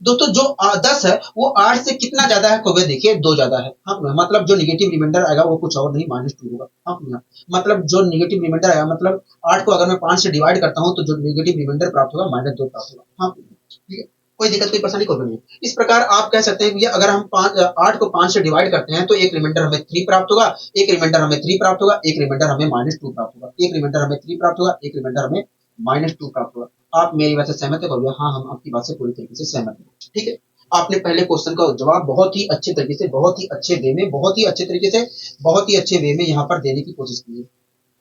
दोस्तों जो 10 है वो 8 से कितना ज्यादा है कहोगे देखिए 2 ज्यादा है। हाँ मतलब जो निगेटिव रिमाइंडर आएगा वो कुछ और नहीं -2 होगा। हाँ मतलब जो निगेटिव रिमाइंडर आएगा मतलब 8 को अगर मैं 5 से डिवाइड करता हूँ तो जो निगेटिव रिमाइंडर प्राप्त होगा -2 प्राप्त होगा। हाँ ठीक है कोई दिक्कत कोई परेशानी कोई नहीं। इस प्रकार आप कह सकते हैं कि अगर हम 8 को 5 से डिवाइड करते हैं तो एक रिमाइंडर हमें 3 प्राप्त होगा एक रिमाइंडर हमें 3 प्राप्त होगा एक रिमाइंडर हमें -2 प्राप्त होगा एक रिमाइंडर हमें 3 प्राप्त होगा एक रिमाइंडर हमें -2 प्राप्त होगा। आप मेरी बात से सहमत है भैया हाँ हम आपकी बात से पूरी तरीके से सहमत हैं। ठीक है आपने पहले क्वेश्चन का जवाब बहुत ही अच्छे तरीके से बहुत ही अच्छे वे में बहुत ही अच्छे तरीके से बहुत ही अच्छे वे में यहाँ पर देने की कोशिश की है।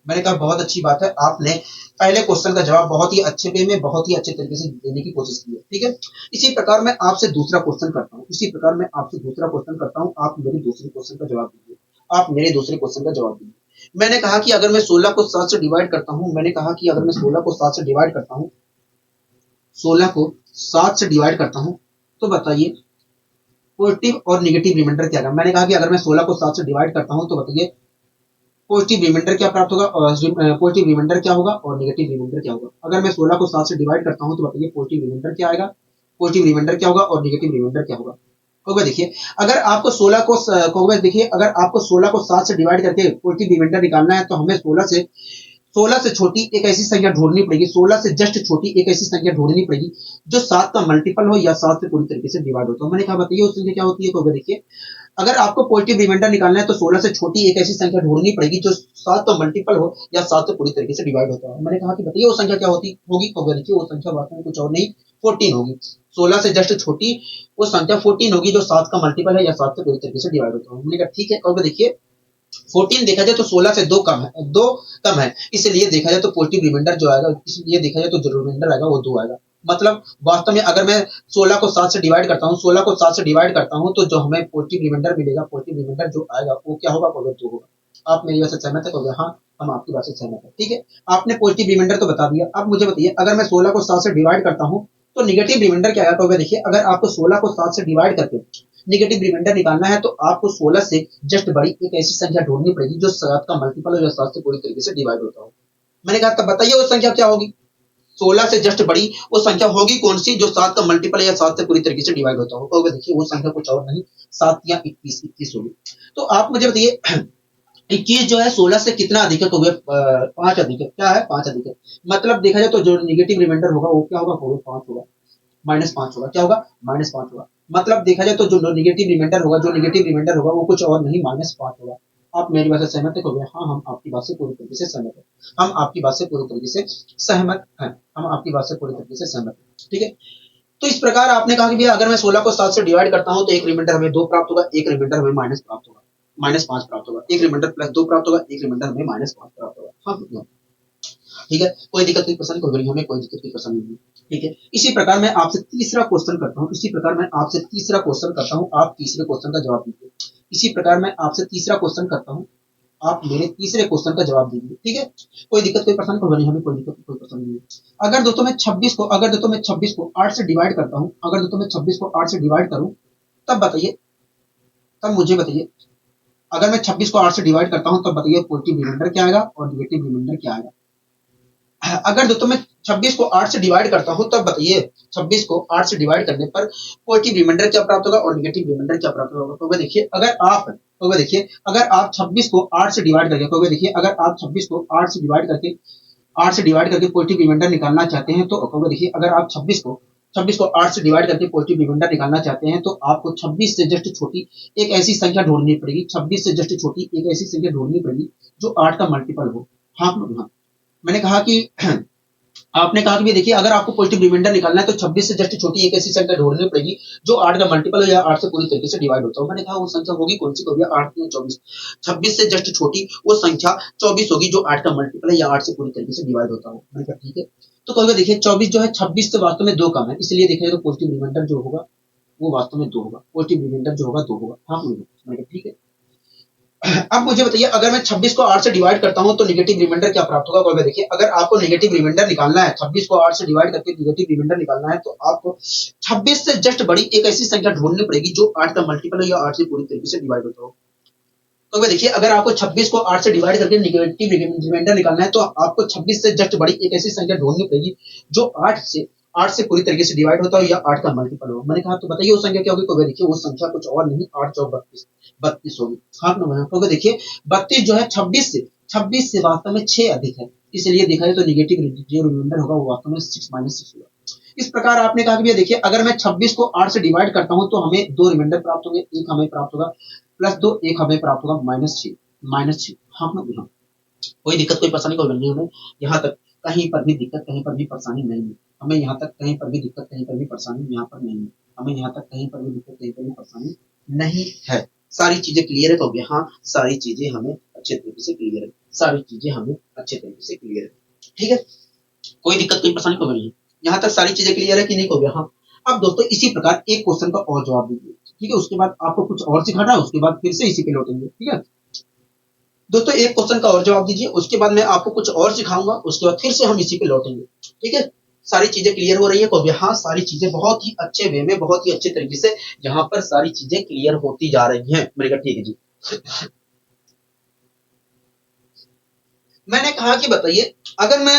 मैंने कहा बहुत अच्छी बात है आपने पहले क्वेश्चन का जवाब बहुत ही अच्छे वे में बहुत ही अच्छे तरीके से देने की कोशिश की है। ठीक है इसी प्रकार मैं आपसे दूसरा क्वेश्चन करता हूँ इसी प्रकार मैं आपसे दूसरा क्वेश्चन करता हूँ आप मेरे दूसरे क्वेश्चन का जवाब दीजिए। आप मेरे दूसरे क्वेश्चन का जवाब दीजिए। मैंने कहा कि अगर मैं 16 को 7 से डिवाइड करता हूँ मैंने कहा कि अगर मैं 16 को 7 से डिवाइड करता हूँ 16 को 7 से डिवाइड करता हूँ तो बताइए पॉजिटिव और निगेटिव रिमाइंडर क्या आएगा। मैंने कहा कि अगर मैं 16 को 7 से डिवाइड करता हूँ तो बताइए पॉजिटिव रिमाइंडर क्या प्राप्त होगा और पॉजिटिव रिमाइंडर क्या होगा और नेगेटिव रिमाइंडर क्या होगा। अगर मैं 16 को 7 से डिवाइड करता हूं तो बताइए पॉजिटिव रिमाइंडर क्या आएगा पॉजिटिव रिमाइंडर क्या होगा और नेगेटिव रिमाइंडर क्या होगा। कहोगे देखिए अगर आपको 16 को कहोगे देखिए अगर आपको 16 को 7 से डिवाइड करके पॉजिटिव रिमाइंडर निकालना है तो हमें 16 से छोटी एक ऐसी संख्या ढूंढनी पड़ेगी 16 से जस्ट छोटी एक ऐसी संख्या ढूंढनी पड़ेगी जो 7 का मल्टीपल हो या 7 से पूरी तरीके से डिवाइड हो। तो मैंने कहा बताइए उस संख्या क्या होती है तो देखिए अगर आपको पॉजिटिव रिमाइंडर निकालना है तो 16 से छोटी एक ऐसी संख्या ढूंढनी पड़ेगी जो 7 का मल्टीपल हो या 7 से पूरी तरीके से डिवाइड होता है। मैंने कहा कि बताइए वो संख्या क्या होती होगी तो देखिए वो संख्या वास्तव में कुछ और नहीं 14 होगी। 16 से जस्ट छोटी वो संख्या 14 होगी जो 7 का मल्टीपल है या 7 से पूरी तरीके से डिवाइड होता है। मैंने कहा ठीक है और देखिए 14 देखा जाए तो 16 से 2 कम है 2 कम है इसलिए देखा जाए तो पॉजिटिव रिमाइंडर जो आएगा इसलिए देखा जाए तो जो रिमाइंडर आएगा वो 2 आएगा। मतलब वास्तव में अगर मैं 16 को 7 से डिवाइड करता हूँ 16 को 7 से डिवाइड करता हूँ तो जो हमें पॉजिटिव रिमाइंडर मिलेगा पॉजिटिव रिमाइंडर जो आएगा वो क्या होगा 2 होगा। आप मेरी बात से सहमत है कहोगे हाँ हम आपकी बात से सहमत है। ठीक है आपने पॉजिटिव रिमाइंडर तो बता दिया। अब मुझे बताइए अगर मैं 16 को 7 से डिवाइड करता हूँ तो निगेटिव रिमाइंडर क्या आएगा कहोगे देखिए अगर आपको 16 को 7 से डिवाइड करके निगेटिव रिमाइंडर निकालना है तो आपको 16 से जस्ट बड़ी एक ऐसी संख्या ढूंढनी पड़ेगी जो 7 का मल्टीपल हो या 7 से पूरी तरीके से डिवाइड होता हो। मैंने कहा तब बताइए वो संख्या क्या होगी 16 से जस्ट बड़ी वो संख्या होगी कौन सी जो 7 का मल्टीपल या 7 से पूरी तरीके से डिवाइड होता हो। तो देखिए वो संख्या कुछ और नहीं 7 या 21 होगी। तो आप मुझे बताइए 21 जो है 16 से कितना अधिक है कहोगे 5 अधिक है। क्या है 5 अधिक है मतलब देखा जाए तो जो निगेटिव रिमाइंडर होगा वो क्या होगा कहोगे 5 होगा -5 होगा। क्या होगा -5 होगा। मतलब देखा जाए तो जो नेगेटिव रिमाइंडर होगा वो कुछ और नहीं -5 होगा। आप मेरी बात से सहमत है कहोगे हाँ हम आपकी बात से पूरी तरीके से सहमत है। हम आपकी बात से पूरी तरीके से सहमत हैं। हम आपकी बात से पूरी तरीके से सहमत हैं। ठीक है तो इस प्रकार आपने कहा कि भैया अगर मैं 16 को 7 से डिवाइड करता हूं तो एक रिमाइंडर हमें 2 प्राप्त होगा एक रिमाइंडर हमें माइनस प्राप्त होगा -5 प्राप्त होगा एक रिमाइंडर +2 प्राप्त होगा एक रिमाइंडर हमें -5 प्राप्त होगा। हाँ ठीक है कोई दिक्कत कोई पसंद कोई हमें कोई दिक्कत कोई पसंद नहीं। ठीक है इसी प्रकार मैं आपसे तीसरा क्वेश्चन करता हूँ इसी प्रकार मैं आपसे तीसरा क्वेश्चन करता हूँ आप तीसरे क्वेश्चन का जवाब दीजिए। इसी प्रकार मैं आपसे तीसरा क्वेश्चन करता हूँ आप मेरे तीसरे क्वेश्चन का जवाब दीजिए। ठीक है कोई दिक्कत कोई पसंद कोई नहीं हमें कोई दिक्कत कोई पसंद नहीं है। अगर दोस्तों मैं 26 को 8 से डिवाइड करता हूँ अगर दोस्तों मैं 26 को 8 से डिवाइड करूँ तब बताइए तब मुझे बताइए अगर मैं 26 को 8 से डिवाइड करता हूँ तब बताइए पॉजिटिव रिमाइंडर क्या आएगा और निगेटिव रिमाइंडर क्या आएगा। अगर दोस्तों मैं 26 को 8 से डिवाइड करता हूं तब बताइए 26 को 8 से डिवाइड करने पर पॉजिटिव रिमाइंडर क्या प्राप्त होगा और नेगेटिव रिमाइंडर क्या प्राप्त होगा। तो देखिए अगर आप 26 को 8 से डिवाइड करके देखिए अगर आप 26 को 8 से डिवाइड करके पॉजिटिव रिमाइंडर निकालना चाहते हैं तो देखिए अगर आप 26 को 8 से डिवाइड करके पॉजिटिव रिमाइंडर निकालना चाहते हैं तो आपको 26 से जस्ट छोटी एक ऐसी संख्या ढूंढनी पड़ेगी 26 से जस्ट छोटी एक ऐसी संख्या ढूंढनी पड़ेगी जो 8 का मल्टीपल हो। हाँ मैंने कहा कि आपने कहा कि देखिए अगर आपको पॉजिटिव रिमाइंडर निकालना है तो 26 से जस्ट छोटी एक ऐसी संख्या ढूंढनी पड़ेगी जो 8 का मल्टीपल हो या 8 से पूरी तरीके से डिवाइड होता हो। मैंने कहा वो संख्या होगी कौन सी, होगी 8 या 24। 26 से जस्ट छोटी वो संख्या 24 होगी जो 8 का मल्टीपल है या 8 से पूरी तरीके से डिवाइड होता हो। मैंने कहा ठीक है। तो कहोगे देखिए 24 जो है 26 से वास्तव में 2 कम है, इसलिए देखिए तो पॉजिटिव रिमाइंडर जो होगा वो वास्तव में 2 होगा। पॉजिटिव रिमाइंडर जो होगा 2 होगा। हाँ, मैंने कहा ठीक है। अब मुझे बताइए अगर मैं 26 को 8 से डिवाइड करता हूं तो नेगेटिव रिमाइंडर क्या प्राप्त होगा। कोई देखिए अगर आपको नेगेटिव रिमाइंडर निकालना है, 26 को 8 से डिवाइड करके नेगेटिव रिमाइंडर निकालना है तो आपको 26 से जस्ट बड़ी एक ऐसी संख्या ढूंढनी पड़ेगी जो 8 का मल्टीपल हो या 8 से पूरी तरीके से डिवाइड होता हो। तो भाई देखिए अगर आपको 26 को 8 से डिवाइड करके नेगेटिव रिमाइंडर निकालना है तो आपको 26 से जस्ट बड़ी एक ऐसी संख्या ढूंढनी पड़ेगी जो 8 से पूरी तरीके से डिवाइड होता हो या 8 का मल्टीपल हो। मैंने कहा तो बताइए वो संख्या क्या होगी। तो देखिए वो संख्या कुछ और नहीं, 8 चौक 32 होगी। हाँ तो देखिए 32 जो है 26 से वास्तव में 6 अधिक है, इसलिए देखा जाए तो नेगेटिव जो रिमाइंडर होगा वो वास्तव में 6 माइनस 6 होगा। इस प्रकार आपने कहा कि देखिए अगर मैं 26 को 8 से डिवाइड करता हूं तो हमें 2 रिमाइंडर प्राप्त होंगे, एक हमें प्राप्त होगा +2, एक हमें प्राप्त होगा -6। हाँ हाँ, कोई दिक्कत कोई परेशानी कोई नहीं, हमें यहाँ तक कहीं पर भी दिक्कत कहीं पर भी परेशानी नहीं है। हमें यहाँ तक कहीं पर भी दिक्कत कहीं पर भी परेशानी यहाँ पर नहीं है। हमें यहाँ तक कहीं पर भी दिक्कत कहीं पर भी परेशानी नहीं है। सारी चीजें क्लियर है। तो हाँ सारी चीजें हमें अच्छे तरीके से क्लियर है। सारी चीजें हमें अच्छे तरीके से क्लियर है। ठीक है, कोई दिक्कत कोई परेशानी कोई नहीं है। यहाँ तक सारी चीजें क्लियर है कि नहीं। हो गया। हाँ, अब दोस्तों इसी प्रकार एक क्वेश्चन का और जवाब दीजिए। ठीक है, उसके बाद आपको कुछ और सिखाना है, उसके बाद फिर से इसी पे लौटेंगे। ठीक है दोस्तों, एक क्वेश्चन का और जवाब दीजिए, उसके बाद मैं आपको कुछ और सिखाऊंगा, उसके बाद फिर से हम इसी पे लौटेंगे। ठीक है, सारी चीजें क्लियर हो रही है। तो हाँ सारी चीजें बहुत ही अच्छे वे में बहुत ही अच्छे तरीके से यहाँ पर सारी चीजें क्लियर होती जा रही हैं। मेरे कहा ठीक है जी। मैंने कहा कि बताइए अगर मैं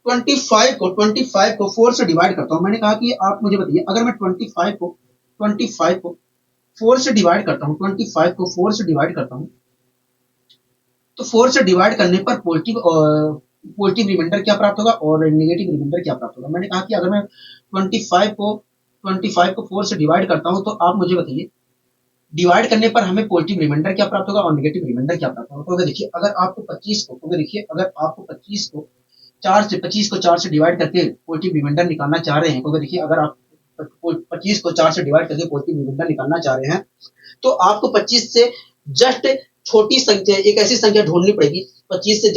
25 को 4 से डिवाइड करता हूं। मैंने कहा कि आप मुझे बताइए अगर मैं 25 को 4 से डिवाइड करता हूं, 25 को 4 से डिवाइड करता हूं तो 4 से डिवाइड करने पर पॉजिटिव रिमाइंडर क्या प्राप्त होगा और नेगेटिव रिमाइंडर क्या प्राप्त होगा। मैंने कहा कि अगर मैं 25 को 4 से डिवाइड करता हूं तो आप मुझे बताइए डिवाइड करने पर हमें पॉजिटिव रिमाइंडर क्या प्राप्त होगा और नेगेटिव रिमाइंडर क्या प्राप्त होगा। तो देखिए अगर आपको 25 को तो देखिए अगर आपको 25 को 4 से डिवाइड करके पॉजिटिव रिमाइंडर निकालना चाह रहे हैं। तो देखिए अगर आप 25 को 4 से डिवाइड करके पॉजिटिव रिमाइंडर निकालना चाह रहे हैं तो आपको 25 से जस्ट छोटी संख्या एक ऐसी संख्या ढूंढनी पड़ेगी। 25 से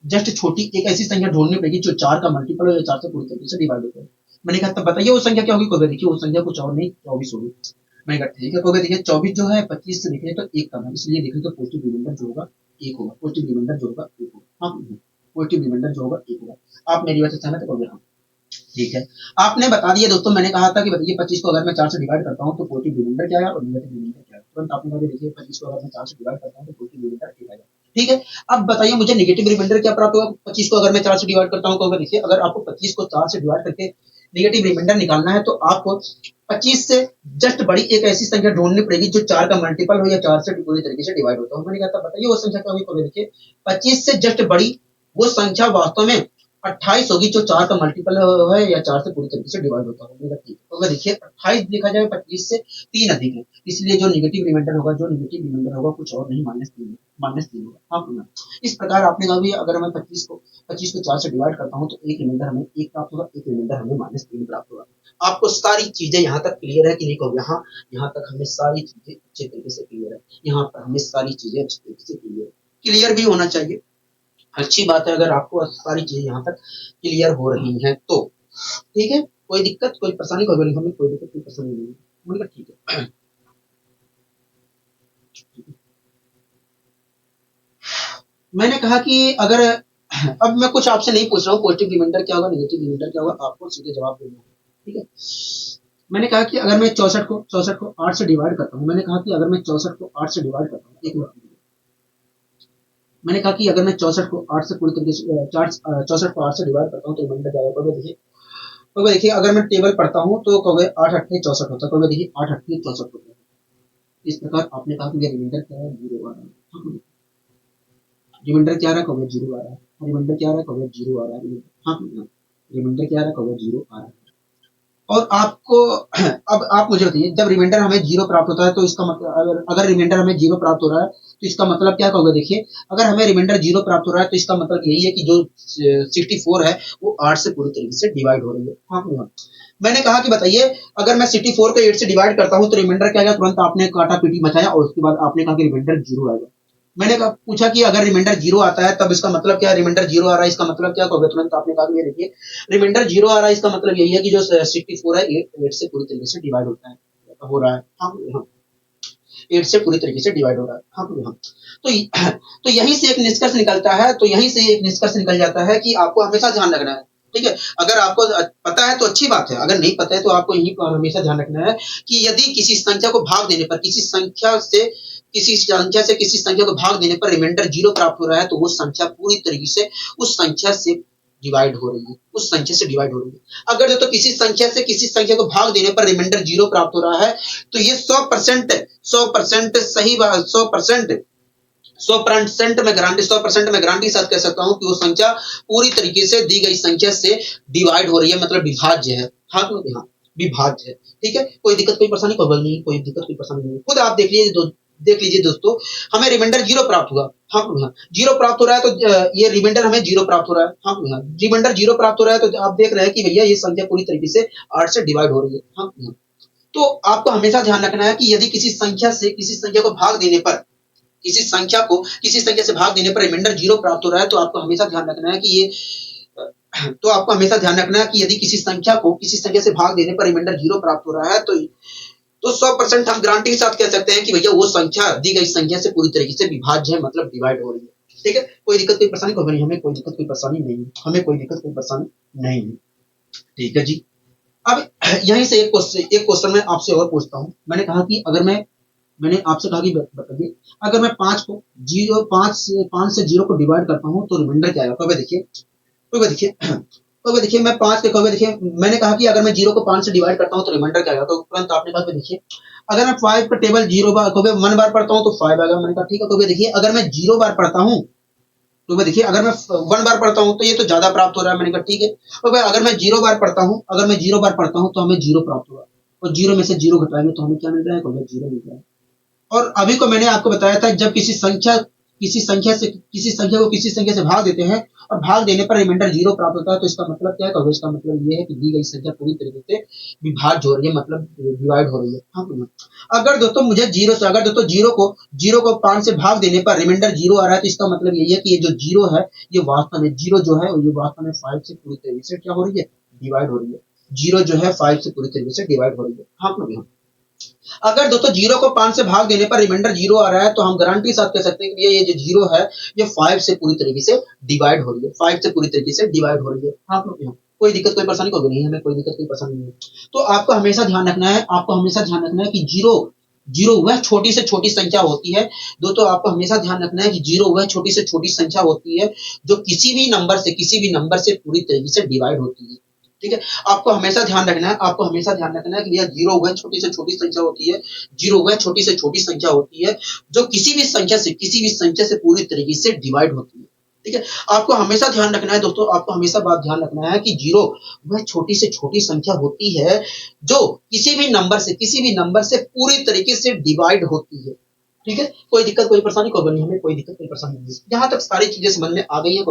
जस्ट छोटी एक ऐसी संख्या ढूंढनी पड़ेगी जो 4 का मल्टीपल हो या 4 से पूरी तरीके से डिवाइड हो। मैंने कहा तब बताइए वो संख्या क्या होगी। तो देखिए वो संख्या कुछ और नहीं 24 होगी। मैंने कहा ठीक है। तो देखिए 24 जो है 25 से निकले तो एक कम है, इसलिए देखें तो पॉजिटिव रिमाइंडर जो होगा एक होगा। पॉजिटिव रिमाइंडर जो होगा एक होगा। हाँ, पॉजिटिव रिमाइंडर जो होगा एक होगा। आप मेरी बात से सहमत हो। हाँ ठीक है, आपने बता दिया दोस्तों। मैंने कहा था कि बताइए 25 को अगर मैं 4 से डिवाइड करता हूं तो पॉजिटिव रिमाइंडर क्या है और नेगेटिव रिमाइंडर क्या है। तुरंत आपने कहा देखिए 25 को अगर मैं 4 से डिवाइड करता हूं तो पॉजिटिव रिमाइंडर क्या है। ठीक है, अब बताइए मुझे नेगेटिव रिमाइंडर क्या प्राप्त होगा 25 को अगर मैं 4 से डिवाइड करता हूं। तो देखिए अगर आपको 25 को 4 से डिवाइड करके नेगेटिव रिमाइंडर निकालना है तो आपको 25 से जस्ट बड़ी एक ऐसी संख्या ढूंढनी पड़ेगी जो 4 का मल्टीपल हो या 4 से पूरी तरीके से डिवाइड होता हो। मैंने कहा था बताइए वो संख्या क्या होगी। तो देखिए 25 से जस्ट बड़ी वो संख्या वास्तव में 28 होगी जो 4 का मल्टीपल है या 4 से पूरी तरीके से डिवाइड होता है। तो अगर देखिए 28 देखा जाए 25 से 3 अधिक है, इसलिए जो नेगेटिव रिमाइंडर होगा कुछ और नहीं -3 होगा। हाँ, इस प्रकार आपने कहा भी अगर मैं 25 को 4 से डिवाइड करता हूँ तो एक रिमाइंडर हमें एक प्राप्त होगा, एक रिमाइंडर हमें -3 प्राप्त होगा। आपको सारी चीजें यहाँ तक क्लियर है कि नहीं। कहोगे हाँ, यहाँ तक हमें सारी चीजें अच्छे तरीके से क्लियर है। यहाँ पर हमें सारी चीजें अच्छे तरीके से क्लियर भी होना चाहिए। अच्छी बात है अगर आपको सारी चीजें यहाँ तक क्लियर हो रही हैं तो। ठीक है, कोई दिक्कत कोई परेशानी कोई बड़ी हमें कोई दिक्कत कोई परेशानी नहीं है। ठीक है, मैंने कहा कि अगर अब मैं कुछ आपसे नहीं पूछ रहा हूँ पॉजिटिव रिमाइंडर क्या होगा नेगेटिव रिमाइंडर क्या होगा, आपको सीधे जवाब देना है। ठीक है, मैंने कहा कि अगर मैं 64 को 8 से डिवाइड करता हूँ। मैंने कहा कि अगर मैं 64 को 8 से डिवाइड करता हूँ, एक मिनट, मैंने कहा कि अगर मैं 64 को 8 से पूरी तरीके से 64 को 8 से डिवाइड करता हूँ तो रिमाइंडर क्या होगा। देखिए तो देखिए अगर मैं टेबल पढ़ता हूँ तो कहोगे 8 8 64 होता है। तो देखिए 8 8 64 होता है। इस प्रकार आपने कहा कि रिमाइंडर क्या है 0 आ रहा है। रिमाइंडर क्या आ रहा है कहोगे 0 आ रहा है। रिमाइंडर क्या आ रहा है कहोगे 0 आ रहा है। हाँ, रिमाइंडर क्या आ रहा है कहोगे 0 आ रहा है। और आपको अब आप मुझे बताइए, जब रिमाइंडर हमें जीरो प्राप्त होता है तो इसका मतलब, अगर रिमाइंडर हमें जीरो प्राप्त हो रहा है तो इसका मतलब क्या होगा? देखिए, अगर हमें रिमाइंडर जीरो प्राप्त हो रहा है तो इसका मतलब यही है कि जो 64 है वो 8 से पूरी तरीके से डिवाइड हो रही है। हाँ, हाँ। मैंने कहा कि बताइए, अगर मैं 64 को 8 से डिवाइड करता हूं तो रिमाइंडर क्या आएगा? तुरंत आपने काटा पीटी मचाया और उसके बाद आपने कहा कि रिमाइंडर जीरो आएगा। मैंने कहा, पूछा कि अगर रिमाइंडर जीरो आता है तब इसका मतलब क्या है? रिमाइंडर जीरो आ रहा है इसका मतलब क्या होगा? तुरंत आपने कहा कि ये देखिए, रिमाइंडर जीरो आ रहा है इसका मतलब यही है कि जो 64 है 8 से पूरी तरीके से डिवाइड होता है, हो रहा है। हाँ, हाँ। 8 से पूरी तरीके से डिवाइड हो रहा है। हाँ, हाँ। तो यहीं से एक निष्कर्ष निकलता है, तो यहीं से एक निष्कर्ष निकल जाता है कि आपको हमेशा ध्यान रखना है। ठीक है, अगर आपको पता है तो अच्छी बात है, अगर नहीं पता है तो आपको यही पर हमेशा ध्यान रखना है कि यदि किसी संख्या को भाग देने पर, किसी संख्या को भाग देने पर रिमाइंडर जीरो प्राप्त हो रहा है तो वो संख्या पूरी तरीके से उस संख्या से डिवाइड हो रही है, उस संख्या से डिवाइड हो रही है। अगर जो तो किसी संख्या से किसी संख्या को भाग देने पर रिमाइंडर जीरो प्राप्त हो रहा है तो ये 100% सही बात, 100% मैं गारंटी, 100% मैं गारंटी के साथ कह सकता हूं कि वो संख्या पूरी तरीके से दी गई संख्या से डिवाइड हो रही है, मतलब विभाज्य है। हाँ, हाँ, विभाज्य है। ठीक है, कोई दिक्कत कोई परेशानी नहीं, कोई दिक्कत कोई परेशानी नहीं। खुद आप देख लीजिए दोस्तों, हमें रिमाइंडर जीरो प्राप्त हुआ। हाँ, हाँ, जीरो प्राप्त हो रहा है तो ये रिमाइंडर हमें जीरो प्राप्त हो रहा है। हाँ, हाँ, रिमाइंडर जीरो प्राप्त हो रहा है तो आप देख रहे हैं कि भैया ये संख्या पूरी तरीके से 8 से डिवाइड हो रही है। हाँ, हाँ। तो आपको हमेशा ध्यान रखना है कि यदि किसी संख्या से किसी संख्या को भाग देने पर, किसी संख्या को किसी संख्या से भाग देने पर रिमाइंडर जीरो प्राप्त हो रहा है तो आपको हमेशा ध्यान रखना है कि ये तो आपको हमेशा ध्यान रखना है कि यदि किसी संख्या को किसी संख्या से भाग देने पर रिमाइंडर जीरो प्राप्त हो रहा है तो 100% हम गारंटी के साथ कह सकते हैं कि भैया वो संख्या दी गई संख्या से पूरी तरीके से विभाज्य है, मतलब डिवाइड हो रही है। ठीक है, कोई दिक्कत कोई परेशानी नहीं, हमें कोई दिक्कत कोई परेशानी नहीं है, हमें कोई दिक्कत कोई परेशानी नहीं है। ठीक है जी। अब यहीं से एक क्वेश्चन मैं आपसे और पूछता हूँ। मैंने आपसे कहा कि बताइए, अगर मैं पांच से जीरो को डिवाइड करता हूँ तो रिमाइंडर क्या आएगा? तो देखिए मैं पांच के कभी देखिए, मैंने कहा कि अगर मैं जीरो को 5 से डिवाइड करता हूँ तो रिमाइंडर क्या आएगा? तो तुरंत आपने कहा देखिए, अगर मैं 5 का टेबल जीरो बार कभी 1 बार पढ़ता हूँ तो 5 आएगा। मैंने कहा ठीक है, कभी देखिए अगर मैं जीरो बार पढ़ता हूँ तो मैं देखिए, अगर मैं 1 बार पढ़ता हूँ तो ये तो ज्यादा प्राप्त हो रहा है। मैंने कहा ठीक है, तो भाई अगर मैं जीरो बार पढ़ता हूँ, तो हमें जीरो प्राप्त होगा, और जीरो में से जीरो घटाएंगे तो हमें क्या मिल रहा है? जीरो मिल रहा है। और अभी को मैंने आपको बताया था, जब किसी संख्या को किसी संख्या से भाग देते हैं और भाग देने पर रिमाइंडर जीरो प्राप्त होता है तो इसका मतलब क्या है? तो इसका मतलब ये है कि दी गई संख्या पूरी तरीके से विभाज्य हो रही है, मतलब डिवाइड हो रही है। हाँ, अगर दोस्तों जीरो को 5 से भाग देने पर रिमाइंडर जीरो आ रहा है तो इसका मतलब यही है कि ये जो जीरो है, ये वास्तव में जीरो जो है ये वास्तव में 5 से पूरी तरीके से क्या हो रही है? डिवाइड हो रही है। जीरो जो है 5 से पूरी तरीके से डिवाइड हो रही है। हाँ, अगर दोस्तों जीरो को 5 से भाग देने पर रिमाइंडर जीरो आ रहा है तो हम गारंटी के साथ कह सकते हैं कि ये जो जीरो है ये 5 से पूरी तरीके से डिवाइड हो रही है, 5 से पूरी तरीके से डिवाइड हो रही है। हाँ, कोई दिक्कत कोई परेशानी को नहीं है, हमें कोई दिक्कत कोई परेशानी नहीं है। तो आपको हमेशा ध्यान रखना है कि जीरो जीरो वह छोटी से छोटी संख्या होती है। दोस्तों आपको हमेशा ध्यान रखना है कि जीरो वह छोटी से छोटी संख्या होती है जो किसी भी नंबर से पूरी तरीके से डिवाइड होती है। ठीक है, आपको हमेशा ध्यान रखना है कि भैया जीरो वह छोटी से छोटी संख्या होती है, जीरो वह छोटी से छोटी संख्या होती है जो किसी भी संख्या से पूरी तरीके से डिवाइड होती है। ठीक है, आपको हमेशा ध्यान रखना है दोस्तों, आपको हमेशा बात ध्यान रखना है कि जीरो वह छोटी से छोटी संख्या होती है जो किसी भी नंबर से पूरी तरीके से डिवाइड होती है। ठीक है, कोई दिक्कत कोई परेशानी को नहीं, हमें कोई दिक्कत कोई परेशानी नहीं। यहाँ तक सारी चीजें समझ में आ गई है,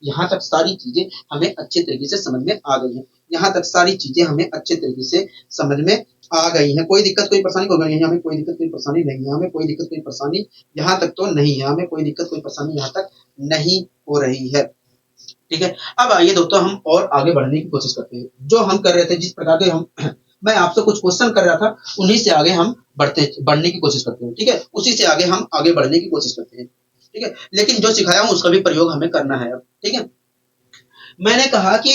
यहाँ तक सारी चीजें हमें अच्छे तरीके से समझ में आ गई है। यहाँ तक सारी चीजें हमें अच्छे तरीके से समझ में आ गई है। कोई दिक्कत कोई परेशानी को नहीं, हमें कोई दिक्कत कोई परेशानी नहीं है, हमें कोई दिक्कत कोई परेशानी यहाँ तक तो नहीं है, हमें कोई दिक्कत कोई परेशानी यहाँ तक नहीं हो रही है। ठीक है, अब आइए दोस्तों हम और आगे बढ़ने की कोशिश करते हैं। जो हम कर रहे थे, जिस प्रकार के हम मैं आपसे कुछ क्वेश्चन कर रहा था, उन्हीं से आगे हम बढ़ने की कोशिश करते हैं। ठीक है, उसी से आगे हम आगे बढ़ने की कोशिश करते हैं। ठीक है, लेकिन जो सिखाया हूं उसका भी प्रयोग हमें करना है अब। ठीक है, मैंने कहा कि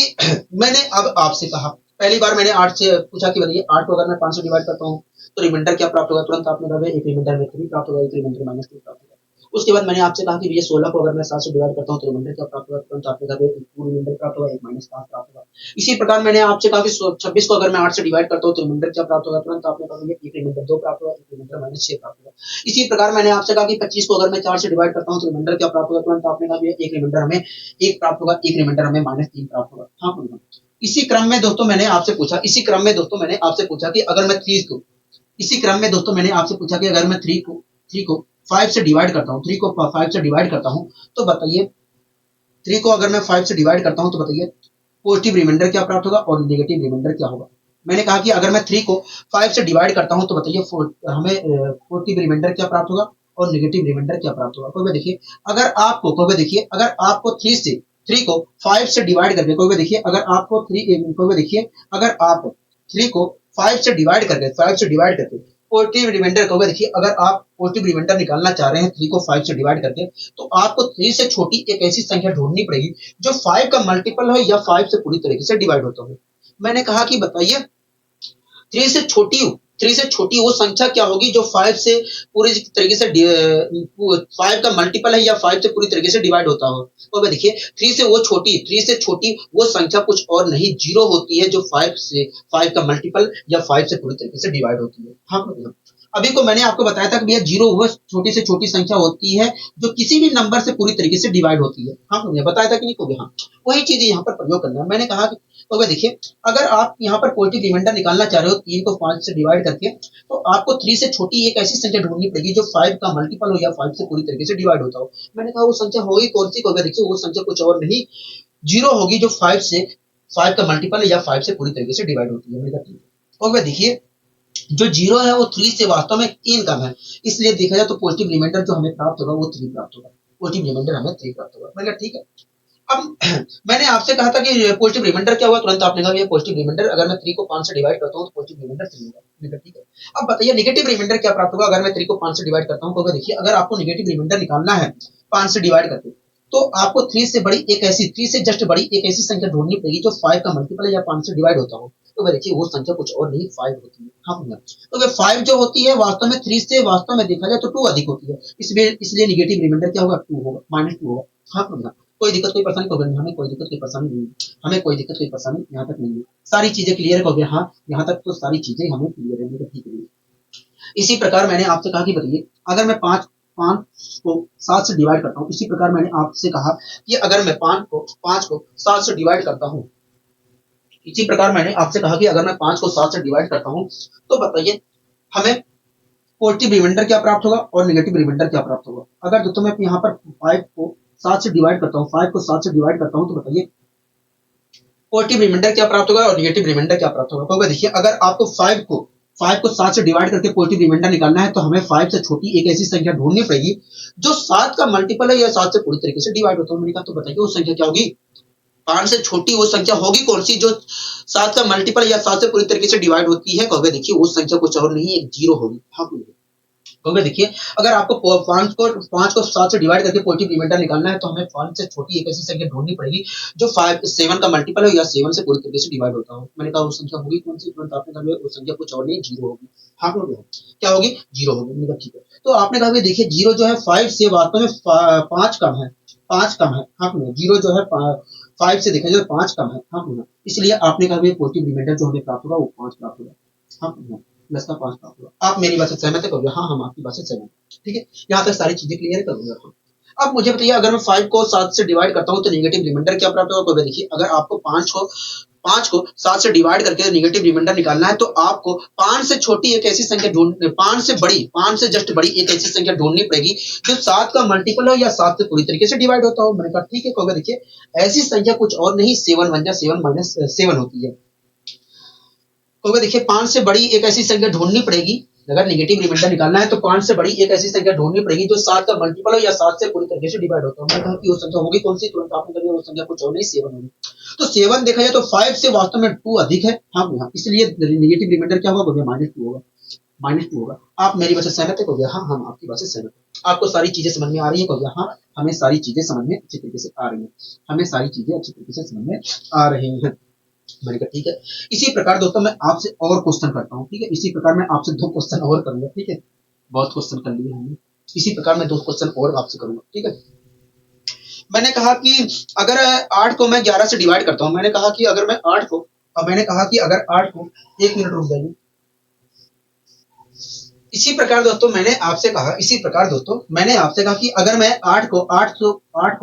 मैंने अब आपसे कहा, पहली बार मैंने 8 से पूछा कि बताइए 8 को अगर मैं 5 से डिवाइड करता हूँ तो रिमाइंडर क्या प्राप्त होगा? तुरंत आपने कहा एक रिमाइंडर में 3 प्राप्त होगा, एक रिमाइंडर माइनस 3 प्राप्त होगा। उसके बाद मैंने आपसे कहा कि भैया 16 को अगर मैं 7 से डिवाइड करता हूँ तो रिमाइंडर क्या प्राप्त होगा? तुरंत आपने कहा एक टू रिमाइंडर प्राप्त होगा, एक माइनस 5 प्राप्त होगा। इसी प्रकार मैंने आपसे कहा कि 26 को अगर मैं 8 से डिवाइड करता हूँ तो रिमाइंडर क्या प्राप्त होगा? तुरंत आपने कहा एक रिमाइंडर 2 प्राप्त होगा, एक रिमाइंडर माइनस 6 प्राप्त होगा। इसी प्रकार मैंने आपसे कहा कि 25 को अगर मैं 4 से डिवाइड करता हूँ तो रिमाइंडर क्या प्राप्त होगा? तुरंत आपने कहा एक रिमाइंडर हमें 1 प्राप्त होगा, एक रिमाइंडर हमें माइनस 3 प्राप्त होगा। हाँ, इसी क्रम में दोस्तों मैंने आपसे पूछा कि अगर मैं 3 को इसी क्रम में दोस्तों मैंने आपसे पूछा कि अगर मैं 3 को 5 से डिवाइड करता हूँ, 3 को 5 से डिवाइड करता हूँ, तो बताइए 3 को अगर मैं 5 से डिवाइड करता हूँ तो बताइए पॉजिटिव रिमाइंडर क्या प्राप्त होगा और नेगेटिव रिमाइंडर क्या होगा। मैंने कहा कि अगर मैं 3 को 5 से डिवाइड करता हूँ तो बताइए हमें पॉजिटिव रिमाइंडर क्या प्राप्त होगा और नेगेटिव रिमाइंडर क्या प्राप्त होगा। कोई देखिए अगर आपको 3 को 5 से डिवाइड करके कोई देखिए अगर आप 3 को 5 से डिवाइड करके पॉजिटिव रिमाइंडर को देखिए अगर आप पॉजिटिव रिमाइंडर निकालना चाह रहे हैं 3 को 5 से डिवाइड करके, तो आपको 3 से छोटी एक ऐसी संख्या ढूंढनी पड़ेगी जो 5 का मल्टीपल हो या 5 से पूरी तरीके से डिवाइड होता हो। मैंने कहा कि बताइए 3 से छोटी वो संख्या क्या होगी जो 5 से पूरी तरीके से 5 का मल्टीपल है या 5 से पूरी तरीके से डिवाइड होता हो। तो देखिए 3 से छोटी वो संख्या कुछ और नहीं 0 होती है जो 5 का मल्टीपल या 5 से पूरी तरीके से डिवाइड होती है। हाँ, अभी को मैंने आपको बताया था कि भैया 0 वह छोटी से छोटी संख्या होती है जो किसी भी नंबर से पूरी तरीके से डिवाइड होती है। हाँ, मैंने बताया था कि नहीं को भी। हाँ, वही चीज यहाँ पर प्रयोग करना है। मैंने कहा तो देखिए अगर आप यहाँ पर पॉजिटिव रिमाइंडर निकालना चाह रहे हो 3 को 5 से डिवाइड करके, तो आपको 3 से छोटी एक ऐसी संख्या ढूंढनी पड़ेगी जो 5 का मल्टीपल हो या 5 से पूरी तरीके से डिवाइड होता हो। मैंने कहा वो संख्या होगी कौन सी, देखिए वो संख्या कुछ और नहीं 0 होगी जो 5 का मल्टीपल या 5 से पूरी तरीके से डिवाइड होती है। मैंने कहा और देखिए जो 0 है वो 3 से वास्तव में 3 कम है, इसलिए देखा जाए तो पॉजिटिव रिमाइंडर जो हमें प्राप्त होगा वो 3 प्राप्त होगा। पॉजिटिव रिमाइंडर हमें 3 प्राप्त होगा। मैंने कहा ठीक है। अब मैंने आपसे कहा था कि पॉजिटिव रिमाइंडर क्या हुआ, तुरंत आपने कहा ये पॉजिटिव रिमाइंडर अगर मैं 3 को 5 से डिवाइड करता हूं तो पॉजिटिव रिमाइंडर 3 होगा। ठीक है। अब बताइए नेगेटिव रिमाइंडर क्या प्राप्त होगा अगर मैं 3 को 5 से डिवाइड करता हूं। तो देखिए अगर आपको नेगेटिव रिमाइंडर निकालना है 5 से डिवाइड करके, तो आपको 3 से जस्ट बड़ी एक ऐसी संख्या ढूंढनी पड़ेगी जो 5 का मल्टीपल या 5 से डिवाइड होता हो। तो देखिए वो संख्या कुछ और नहीं 5 होती है। हाँ, तो वे 5 जो होती है वास्तव में 3 से वास्तव में देखा जाए तो 2 अधिक होती है, इसलिए नेगेटिव रिमाइंडर क्या होगा 2 होगा, -2 होगा। हाँ, कोई दिक्कत कोई परेशानी को हमें कोई दिक्कत कोई परेशानी नहीं है, हमें कोई दिक्कत कोई परेशानी यहाँ तक नहीं है। सारी चीजें क्लियर हो गया। हाँ, यहाँ तक तो सारी चीजें हमें क्लियर है। ठीक है। इसी प्रकार मैंने आपसे कहा कि बताइए अगर मैं 5 को 7 से डिवाइड करता हूँ, इसी प्रकार मैंने आपसे कहा कि अगर मैं 5 को 7 से डिवाइड करता हूँ, इसी प्रकार मैंने आपसे कहा कि अगर मैं 5 को 7 से डिवाइड करता हूँ तो बताइए हमें पॉजिटिव रिमाइंडर क्या प्राप्त होगा और नेगेटिव रिमाइंडर क्या प्राप्त होगा। अगर दोस्तों मैं यहाँ पर 5 को 7 से डिवाइड करता हूँ, 5 को 7 से डिवाइड करता हूँ तो बताइए पॉजिटिव रिमाइंडर क्या प्राप्त होगा और नेगेटिव रिमाइंडर क्या प्राप्त होगा। तो देखिए अगर आपको 5 को 7 से डिवाइड करके पॉजिटिव रिमाइंडर निकालना है तो हमें 5 से छोटी एक ऐसी संख्या ढूंढनी पड़ेगी जो 7 का मल्टीपल है या 7 से पूरी तरीके से डिवाइड होता है। मैंने कहा तो बताइए वो संख्या क्या होगी। 5 से छोटी वो संख्या होगी कौन सी जो 7 का मल्टीपल या 7 से पूरी तरीके से डिवाइड होती है। कहोगे देखिए वो संख्या कुछ और नहीं एक 0 होगी। हाँ, कहोगे देखिए अगर आपको 5 को 7 से डिवाइड करके पॉजिटिव रिमाइंडर निकालना है तो हमें 5 से छोटी एक ऐसी संख्या ढूंढनी पड़ेगी जो 7 का मल्टीपल हो या 7 से पूरी तरीके से डिवाइड होता हो। मैंने कहा वो संख्या होगी कौन सी, तुरंत आपने कहा वो संख्या कुछ और नहीं 0 होगी। हाँ, क्या होगी 0 होगी। मैंने कहा ठीक है। तो आपने कहा देखिए 0 जो है 5 से वास्तव में 5 कम है। हाँ, 0 जो है 5 से देखा जाए 5 कम है। हाँ, इसलिए आपने कहा पॉजिटिव रिमाइंडर जो हमें प्राप्त होगा वो 5 प्राप्त होगा। हाँ, प्लस का 5 प्राप्त होगा। आप मेरी बात से सहमत है कहोगे हाँ हम आपकी बात से सहमत है। ठीक है, यहाँ तक सारी चीजें क्लियर करूंगा। अब मुझे बताइए अगर मैं 5 को 7 से डिवाइड करता हूँ तो नेगेटिव रिमाइंडर क्या प्राप्त होगा। तो देखिए अगर आपको 5 को 7 से डिवाइड करके नेगेटिव रिमाइंडर निकालना है तो आपको 5 से छोटी एक ऐसी संख्या 5 से जस्ट बड़ी एक ऐसी संख्या ढूंढनी पड़ेगी जो 7 का मल्टीपल हो या 7 से पूरी तरीके से डिवाइड होता हो। मैंने कहा ठीक है। कहोगे देखिए ऐसी संख्या कुछ और नहीं 7 1 जा 7 माइनस 7 होती है। तो देखिए 5 से बड़ी एक ऐसी संख्या ढूंढनी पड़ेगी अगर नेगेटिव रिमाइंडर निकालना है तो 5 से बड़ी एक ऐसी संख्या ढूंढनी पड़ेगी जो 7 का मल्टीपल हो या 7 से पूरी तरीके से डिवाइड होता है। मैंने कहा कि वो संख्या होगी कौन सी, तुरंत आपने कहा वो संख्या कुछ और नहीं 7 होगी। तो 7 देखा जाए तो 5 से वास्तव में 2 अधिक है। हाँ, इसलिए नेगेटिव रिमाइंडर क्या होगा -2 होगा। आप मेरी बात से सहमत है कहोगे हाँ हम आपकी बात से सहमत है। आपको सारी चीजें समझ में आ रही है कहोगे हाँ हमें सारी चीजें समझ में अच्छी तरीके से आ रही है, हमें सारी चीजें अच्छी तरीके से समझ में आ रही हैं। मैंने कहा ठीक है। इसी प्रकार दोस्तों मैं आपसे और क्वेश्चन करता हूँ। ठीक है, इसी प्रकार मैं आपसे 2 क्वेश्चन और करूंगा। ठीक है, बहुत क्वेश्चन कर लिए हमने, इसी प्रकार मैं 2 क्वेश्चन और आपसे करूंगा। ठीक है, मैंने कहा कि अगर 8 को मैं 11 से डिवाइड करता हूँ, मैंने कहा कि अगर 8 को 1 मिनट रुक जाइए। इसी प्रकार दोस्तों मैंने आपसे कहा कि अगर मैं 8 को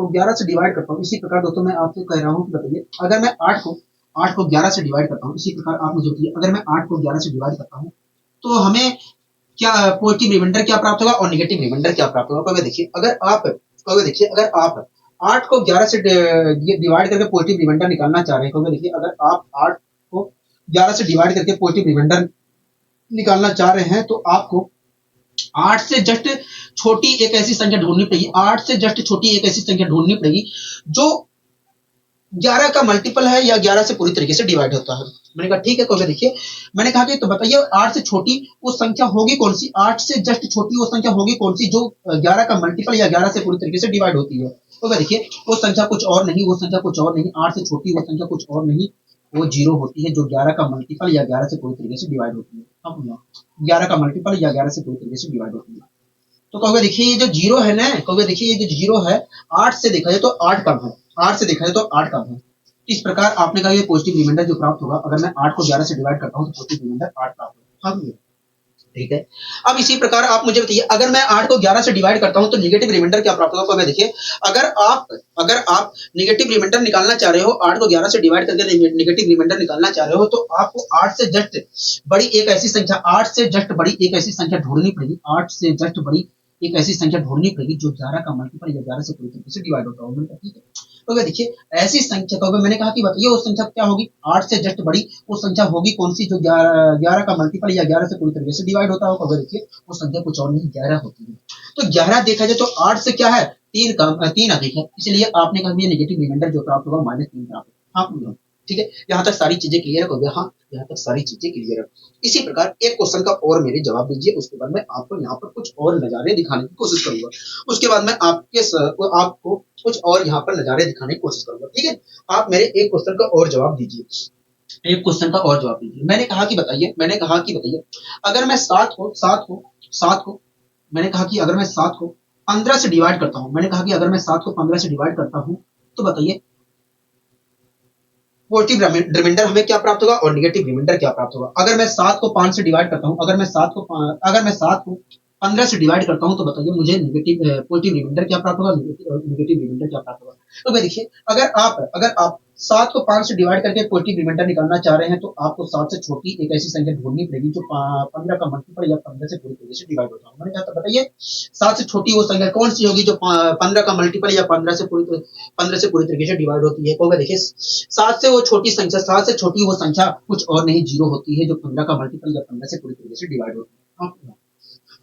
11 से डिवाइड करता हूँ, इसी प्रकार दोस्तों मैं आपसे कह रहा हूँ कि बताइए अगर मैं 8 को 8 को 11 से डिवाइड करता हूँ, इसी प्रकार आप मुझे बताइए अगर मैं 8 को 11 से डिवाइड करता हूँ तो हमें क्या पॉजिटिव रिमाइंडर क्या प्राप्त होगा और नेगेटिव रिमाइंडर क्या प्राप्त होगा। देखिए अगर आप 8 को 11 से डिवाइड करके पॉजिटिव रिमाइंडर निकालना चाह रहे हैं, देखिए अगर आप 8 को 11 से डिवाइड करके पॉजिटिव रिमाइंडर निकालना चाह रहे हैं तो आपको 8 से जस्ट छोटी एक ऐसी संख्या ढूंढनी पड़ेगी, 8 से जस्ट छोटी एक ऐसी संख्या ढूंढनी पड़ेगी जो 11 का मल्टीपल है या 11 से पूरी तरीके से डिवाइड होता है। मैंने कहा ठीक है, तो देखिए मैंने कहा कि तो बताइए 8 से छोटी वो संख्या होगी कौन सी, 8 से जस्ट छोटी वो संख्या होगी कौन सी जो 11 का मल्टीपल या 11 से पूरी तरीके से डिवाइड होती है। तो देखिए वो संख्या कुछ और नहीं, 8 से छोटी वो संख्या कुछ और नहीं, वो 0 होती है जो 11 का मल्टीपल या 11 से पूरी तरीके से डिवाइड होती है। अब 11 का मल्टीपल या 11 से पूरी तरीके से डिवाइड होती है। तो कहोगे देखिए ये जो 0 है ना, कहोगे देखिए ये जो 0 है 8 से देखा जाए तो 8 कम है, 8 से देखा जाए तो 8 कम है। इस प्रकार आपने कहा ये पॉजिटिव रिमाइंडर जो प्राप्त होगा, अगर मैं 8 को 11 से डिवाइड करता हूं तो पॉजिटिव रिमाइंडर 8 प्राप्त होगा। हाँ भैया ठीक है। अब इसी प्रकार आप मुझे बताइए अगर मैं 8 को 11 से डिवाइड करता हूं तो नेगेटिव रिमाइंडर क्या प्राप्त होगा। तो देखिए अगर आप नेगेटिव रिमाइंडर निकालना चाह रहे हो, 8 को 11 से डिवाइड करके नेगेटिव रिमाइंडर निकालना चाह रहे हो तो आपको 8 से जस्ट बड़ी एक ऐसी संख्या 8 से जस्ट बड़ी एक ऐसी संख्या ढूंढनी पड़ेगी, 8 से जस्ट बड़ी एक ऐसी संख्या ढूंढनी पड़ेगी जो 11 का मल्टीपल या 11 से पूरी तरीके से डिवाइड होता होगा। ठीक है, तो देखिए ऐसी संख्या को मैंने कहा कि बताइए वो संख्या क्या होगी, 8 से जस्ट बड़ी वो संख्या होगी कौन सी जो 11 का मल्टीपल या 11 से पूरी तरीके से डिवाइड होता होगा। देखिए वो संख्या कुछ और नहीं 11 होती है। तो 11 देखा जाए तो 8 से क्या है 3 अधिक है, इसलिए आपने कहा नेगेटिव रिमाइंडर जो प्राप्त होगा -3 प्राप्त होगा। हाँ ठीक है, यहाँ तक सारी चीजें क्लियर हो गया। हाँ यहाँ तक सारी चीजें क्लियर है। इसी प्रकार एक क्वेश्चन का और मेरे जवाब दीजिए, उसके बाद मैं आपको यहाँ पर कुछ और नजारे दिखाने की कोशिश करूंगा, उसके बाद मैं आपको कुछ और यहाँ पर नजारे दिखाने की कोशिश करूंगा। ठीक है, आप मेरे एक क्वेश्चन का और जवाब दीजिए, एक क्वेश्चन का और जवाब दीजिए। मैंने कहा कि बताइए अगर मैं 7 को मैंने कहा कि अगर मैं 7 को 15 से डिवाइड करता हूं, मैंने कहा कि अगर मैं 7 को 15 से डिवाइड करता हूं तो बताइए पॉजिटिव रिमाइंडर हमें क्या प्राप्त होगा और नेगेटिव रिमाइंडर क्या प्राप्त होगा। अगर मैं 7 को 5 से डिवाइड करता हूं, अगर मैं 7 को 15 से डिवाइड करता हूं तो बताइए मुझे पॉजिटिव रिमाइंडर क्या प्राप्त होगा, नेगेटिव रिमाइंडर क्या प्राप्त होगा। तो भाई देखिए अगर आप 7 को 5 से डिवाइड करके पॉजिटिव रिमाइंडर निकालना चाह रहे हैं तो आपको 7 से छोटी एक ऐसी संख्या ढूंढनी पड़ेगी जो 15 का मल्टीपल या 15 से पूरी तरीके से डिवाइड होता है। मैंने कहा था बताइए 7 से छोटी वो संख्या कौन सी होगी जो 15 का मल्टीपल या 15 से पूरी तरीके से डिवाइड होती है। तो देखिए 7 से वो छोटी संख्या, 7 से छोटी वो संख्या कुछ और नहीं 0 होती है जो 15 का मल्टीपल या 15 से पूरी तरीके से डिवाइड होती है।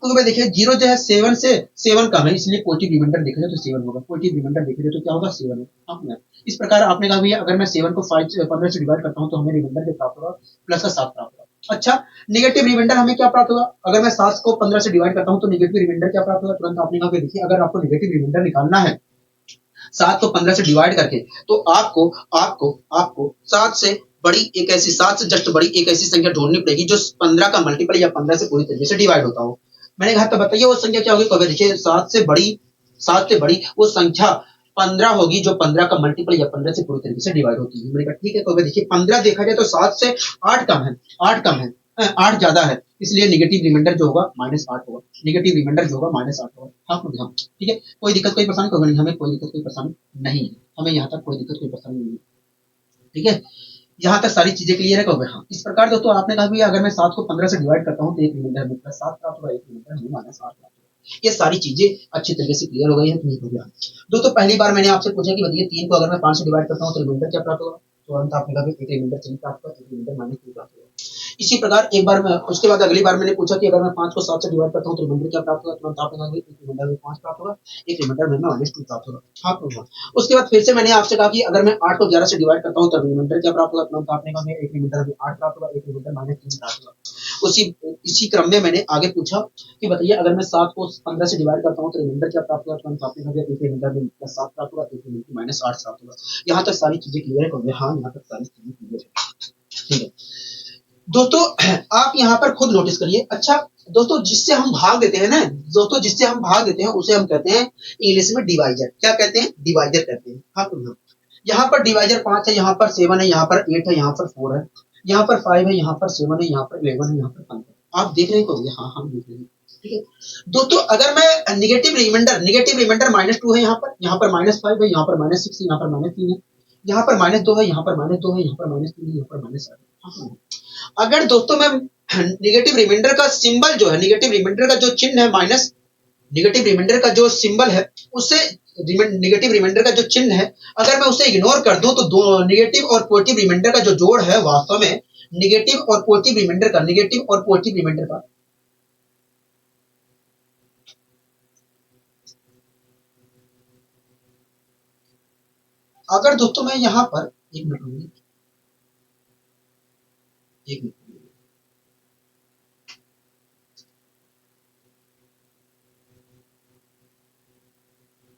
तो भाई देखिए 0 जो है 7 से 7 कम है, इसलिए पॉजिटिव रिमाइंडर देखा जाए तो 7 होगा, पॉजिटिव रिमाइंडर देखा जाए तो क्या होगा 7 है। इस प्रकार आपने कहा भैया अगर मैं 7 को 15 से डिवाइड करता हूं तो हमें रिमाइंडर क्या प्राप्त होगा, प्लस का 7 प्राप्त होगा। अच्छा नेगेटिव रिमाइंडर हमें क्या प्राप्त होगा, अगर मैं 7 को 15 से डिवाइड करता हूं तो नेगेटिव रिमाइंडर क्या प्राप्त होगा। तुरंत आपने कहा देखिए अगर आपको नेगेटिव रिमाइंडर निकालना है 7 को 15 से डिवाइड करके तो आपको 7 से बड़ी एक ऐसी 7 से जस्ट बड़ी एक ऐसी संख्या ढूंढनी पड़ेगी जो 15 का मल्टीपल या 15 से पूरी तरीके से डिवाइड होता हो। मैंने कहा तो बताइए वो संख्या क्या होगी। तो देखिए 7 से बड़ी वो संख्या 15 होगी जो 15 का मल्टीपल या 15 से पूरी तरीके से डिवाइड होती है। मैंने कहा ठीक है, तो देखिए 15 देखा जाए तो 7 से 8 कम है, 8 ज्यादा है, इसलिए नेगेटिव रिमाइंडर जो होगा -8 होगा, नेगेटिव रिमाइंडर जो होगा -8 होगा। हाँ ठीक है, कोई दिक्कत कोई परेशानी होगा नहीं, हमें कोई दिक्कत कोई परेशानी नहीं है, हमें यहाँ तक कोई दिक्कत कोई परेशानी नहीं है। ठीक है, यहाँ तक सारी चीजें क्लियर है। कहोगे हाँ। इस प्रकार दोस्तों आपने कहा भी अगर मैं 7 को 15 से डिवाइड करता हूँ तो एक रिमाइंडर हमें +7 प्राप्त होगा, एक रिमाइंडर हमें -8 प्राप्त होगा। ये सारी चीजें अच्छी तरीके से क्लियर हो गई है, नहीं हो गया दोस्तों। पहली बार मैंने आपसे पूछा कि बताइए 3 को अगर मैं 5 से डिवाइड करता हूँ तो रिमाइंडर क्या प्राप्त होगा। तुरंत आपने कहा एक रिमाइंडर 3 प्राप्त होगा, एक रिमाइंडर -3 प्राप्त होगा। इसी प्रकार एक बार उसके बाद अगली बार मैंने पूछा कि अगर मैं 5 को 7 से डिवाइड करता हूँ तो रिमाइंडर क्या प्राप्त होगा। तुरंत आपने कहा एक रिमाइंडर में 5 प्राप्त होगा, एक रिमाइंडर में -2 प्राप्त होगा। हाँ, उसके बाद फिर से मैंने आपसे कहा कि अगर मैं 8 को 11 से डिवाइड करता हूँ तो रिमाइंडर क्या प्राप्त होगा। तुरंत आपने कहा एक रिमाइंडर में 8 प्राप्त होगा, एक रिमाइंडर -3 प्राप्त होगा। इसी क्रम में मैंने आगे पूछा कि बताइए अगर मैं 7 को 15 से डिवाइड करता हूँ तो रिमाइंडर क्या प्राप्त होगा। तुरंत आपने कहा एक रिमाइंडर में +7 प्राप्त होगा, एक रिमाइंडर में -8 प्राप्त होगा। यहाँ तक सारी चीजें क्लियर है। हाँ यहाँ तक सारी चीजें क्लियर है। ठीक है दोस्तों, आप यहाँ पर खुद नोटिस करिए। अच्छा दोस्तों, जिससे हम भाग देते हैं ना दोस्तों, जिससे हम भाग देते हैं उसे हम कहते हैं इंग्लिश में डिवाइजर। क्या कहते हैं, डिवाइजर कहते हैं। हाँ यहाँ पर डिवाइजर 5 है, यहाँ पर 7 है, यहाँ पर 8 है, यहाँ पर 4 है, यहाँ पर 5 है, यहाँ पर 7 है, यहाँ पर 11 है, यहाँ पर 5 है। आप देख रहे हैं। हाँ हम देख रहे हैं। ठीक है दोस्तों, अगर मैं नेगेटिव रिमाइंडर -2 है, यहाँ पर -5 है, यहाँ पर -6 है, यहाँ पर -3 है, यहाँ पर -2 है, यहाँ पर -2 है, यहाँ पर -3 है, यहाँ पर -8 है। अगर दोस्तों मैं नेगेटिव रिमाइंडर का सिंबल जो है, नेगेटिव रिमाइंडर का जो चिन्ह है माइनस, नेगेटिव रिमाइंडर का जो सिंबल है उसे, नेगेटिव रिमाइंडर का जो चिन्ह है, अगर मैं उसे इग्नोर कर दूं तो दो नेगेटिव और पॉजिटिव रिमाइंडर का जो जोड़ है वास्तव में नेगेटिव और पॉजिटिव रिमाइंडर का, नेगेटिव और पॉजिटिव रिमाइंडर का, अगर दोस्तों मैं यहाँ पर एक मिनट, एक मिनट,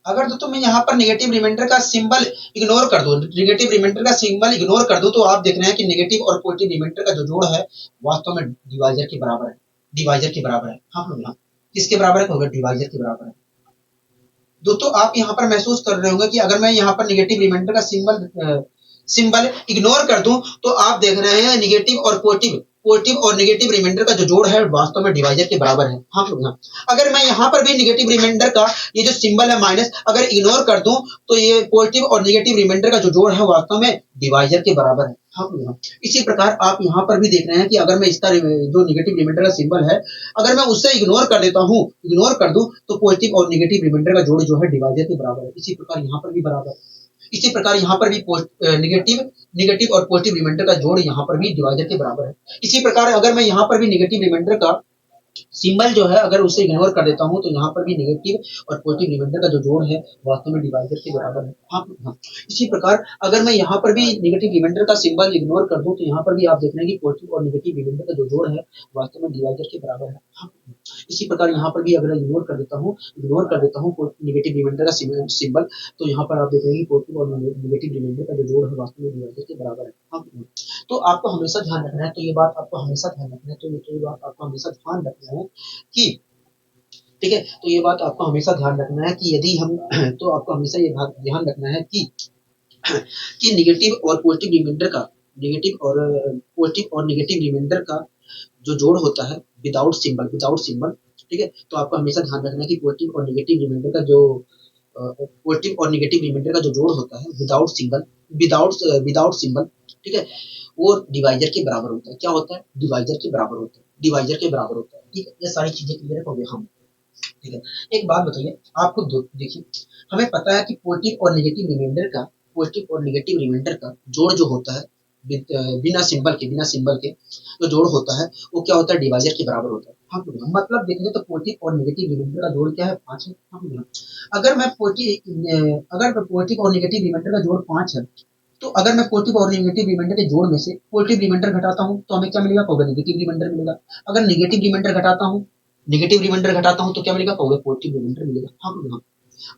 अगर दोस्तों मैं यहाँ पर नेगेटिव रिमाइंडर का सिंबल इग्नोर कर दूं, नेगेटिव रिमाइंडर का सिंबल इग्नोर कर दूं तो आप देख रहे हैं कि नेगेटिव और पॉजिटिव रिमाइंडर का जो जोड़ है वास्तव में डिवाइजर के बराबर है, डिवाइजर के बराबर है। हाँ यहाँ किसके बराबर है, होगा डिवाइजर के बराबर है। दोस्तों आप यहाँ पर महसूस कर रहे होंगे कि अगर मैं यहाँ पर नेगेटिव रिमाइंडर का सिंबल इग्नोर कर दूं तो आप देख रहे हैं नेगेटिव और पॉजिटिव, पॉजिटिव और नेगेटिव रिमाइंडर का जो जोड़ है वास्तव में डिवाइजर के बराबर है। हाँ यहाँ अगर मैं यहाँ पर भी नेगेटिव रिमाइंडर का ये जो सिंबल है माइनस अगर इग्नोर कर दूं तो ये पॉजिटिव और नेगेटिव रिमाइंडर का जो जोड़ है वास्तव में डिवाइजर के बराबर है। हाँ यहाँ इसी प्रकार आप यहाँ पर भी देख रहे हैं कि अगर मैं इसका जो नेगेटिव रिमाइंडर का सिंबल है अगर मैं उससे इग्नोर कर देता हूँ, इग्नोर कर दूं तो पॉजिटिव और नेगेटिव रिमाइंडर का जोड़ जो है डिवाइजर के बराबर है। इसी प्रकार यहाँ पर भी बराबर है। इसी प्रकार यहाँ पर भी नेगेटिव, नेगेटिव और पॉजिटिव रिमाइंडर का जोड़ यहाँ पर भी डिवाइजर के बराबर है। इसी प्रकार अगर मैं यहाँ पर भी नेगेटिव रिमाइंडर का सिंबल जो है अगर उसे इग्नोर कर देता हूं तो यहाँ पर भी नेगेटिव और पॉजिटिव रिमाइंडर का जो जोड़ है वास्तव में डिवाइजर के बराबर है। हाँ इसी प्रकार अगर मैं यहाँ पर भी नेगेटिव रिमाइंडर का सिंबल इग्नोर कर दूं तो यहाँ पर भी आप देख रहे हैं कि पॉजिटिव और नेगेटिव रिमाइंडर का जो जोड़ है वास्तव में डिवाइजर के बराबर है। हाँ इसी प्रकार यहाँ पर भी अगर इग्नोर कर देता हूँ, इग्नोर कर देता हूँ नेगेटिव रिमाइंडर का सिंबल तो यहाँ पर आप देख रहे हैं कि पॉजिटिव और नेगेटिव रिमाइंडर का जो जोड़ है वास्तव में डिवाइजर के बराबर है। हाँ तो आपको हमेशा ध्यान रखना है, तो ये बात आपको हमेशा ध्यान रखना है, तो ये बात आपको हमेशा ध्यान रखना है कि ठीक है, तो ये बात आपको हमेशा ध्यान रखना है कि यदि हम तो आपको हमेशा ये ध्यान रखना है कि नेगेटिव और पॉजिटिव रिमाइंडर का, नेगेटिव और पॉजिटिव और नेगेटिव रिमाइंडर का जो जोड़ होता है विदाउट सिंबल, विदाउट सिंबल, ठीक है, तो आपको हमेशा ध्यान रखना है कि पॉजिटिव और नेगेटिव रिमाइंडर का जो पॉजिटिव और नेगेटिव रिमाइंडर का जो जोड़ होता है विदाउट सिंबल, विदाउट सिंबल, ठीक है, वो डिवाइजर के बराबर होता है। क्या होता है, डिवाइजर के बराबर होता है, डिवाइजर के बराबर होता है। ठीक है, ये सारी चीजें क्लियर हो गई हम। ठीक है, एक बात बताइए आपको, देखिए हमें पता है कि पॉजिटिव और नेगेटिव रिमाइंडर का, पॉजिटिव और नेगेटिव रिमाइंडर का जोड़ जो होता है बिना सिंबल के, बिना सिंबल के जो जोड़ होता है वो क्या होता है, डिवाइजर के बराबर होता है। हाँ मतलब देखेंगे तो पॉजिटिव और नेगेटिव रिमाइंडर का जोड़ क्या है, 5 है। हाँ अगर मैं पॉजिटिव और नेगेटिव रिमाइंडर का जोड़ 5 है तो अगर मैं पॉजिटिव और नेगेटिव रिमाइंडर के जोड़ में से पॉजिटिव रिमाइंडर घटाता हूं तो हमें क्या मिलेगा, होगा नेगेटिव रिमाइंडर मिलेगा। अगर नेगेटिव रिमाइंडर घटाता हूं, नेगेटिव रिमाइंडर घटाता हूं तो क्या मिलेगा, होगा पॉजिटिव रिमाइंडर मिलेगा। हाँ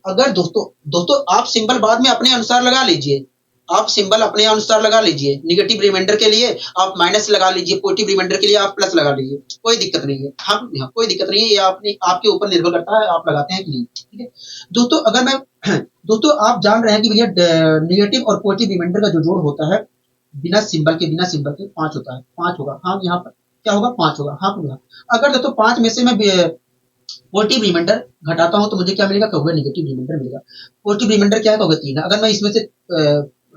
अगर दोस्तों आप सिंबल बाद में अपने अनुसार लगा लीजिए, आप सिंबल अपने अनुसार लगा लीजिए। नेगेटिव रिमाइंडर के लिए आप माइनस लगा लीजिए, पॉजिटिव रिमाइंडर के लिए आप प्लस लगा लीजिए, कोई दिक्कत नहीं है। हाँ कोई दिक्कत नहीं है, ये आपके ऊपर निर्भर करता है आप लगाते हैं कि नहीं। ठीक है दोस्तों, अगर मैं दोस्तों आप जान रहे हैं कि भैया नेगेटिव और पॉजिटिव रिमाइंडर का जो जोड़ होता है बिना सिंबल के, 5 होता है, 5 होगा। हाँ यहाँ पर क्या होगा, 5 होगा। हाँ अगर दोस्तों 5 में से मैं पॉजिटिव रिमाइंडर घटाता हूं तो मुझे क्या मिलेगा, कहोगे नेगेटिव रिमाइंडर मिलेगा। पॉजिटिव रिमाइंडर क्या है, कहोगे 3 है।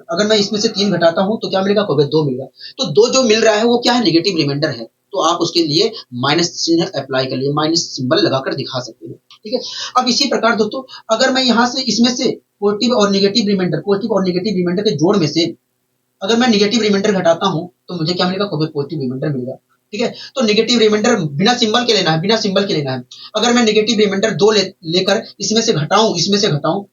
अगर मैं इसमें से 3 घटाता हूं तो क्या मिलेगा, कहोगे 2 मिलेगा। तो 2 जो मिल रहा है वो क्या है, नेगेटिव रिमाइंडर है, तो आप उसके लिए माइनस चिन्ह अप्लाई कर लिए, माइनस सिंबल लगाकर दिखा सकते हैं। ठीक है, अब इसी प्रकार दोस्तों अगर मैं यहाँ से इसमें से पॉजिटिव और नेगेटिव रिमाइंडर के जोड़ में से अगर मैं नेगेटिव रिमाइंडर घटाता हूं तो मुझे क्या मिलेगा, पॉजिटिव रिमाइंडर मिलेगा। ठीक है, तो नेगेटिव रिमाइंडर बिना सिंबल के लेना है, बिना सिंबल के लेना है। अगर मैं नेगेटिव रिमाइंडर 2 लेकर इसमें से घटाऊं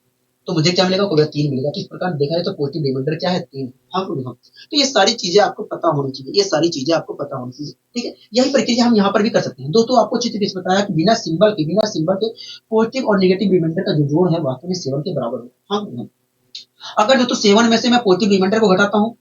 तो मुझे क्या मिलेगा, 3 मिलेगा। तो इस प्रकार देखा जाए तो पॉजिटिव रिमाइंडर क्या है, 3। हाँ तो ये सारी चीजें आपको पता होनी चाहिए, ये सारी चीजें आपको पता होनी चाहिए। ठीक है, यही प्रक्रिया हम यहाँ पर भी कर सकते हैं। दोस्तों आपको अच्छी तरीके से बताया कि बिना सिंबल के पॉजिटिव और नेगेटिव रिमाइंडर का जो जोड़ है वास्तव में 7 के बराबर है। हाँ अगर दोस्तों 7 में से मैं पॉजिटिव रिमाइंडर को घटाता हूँ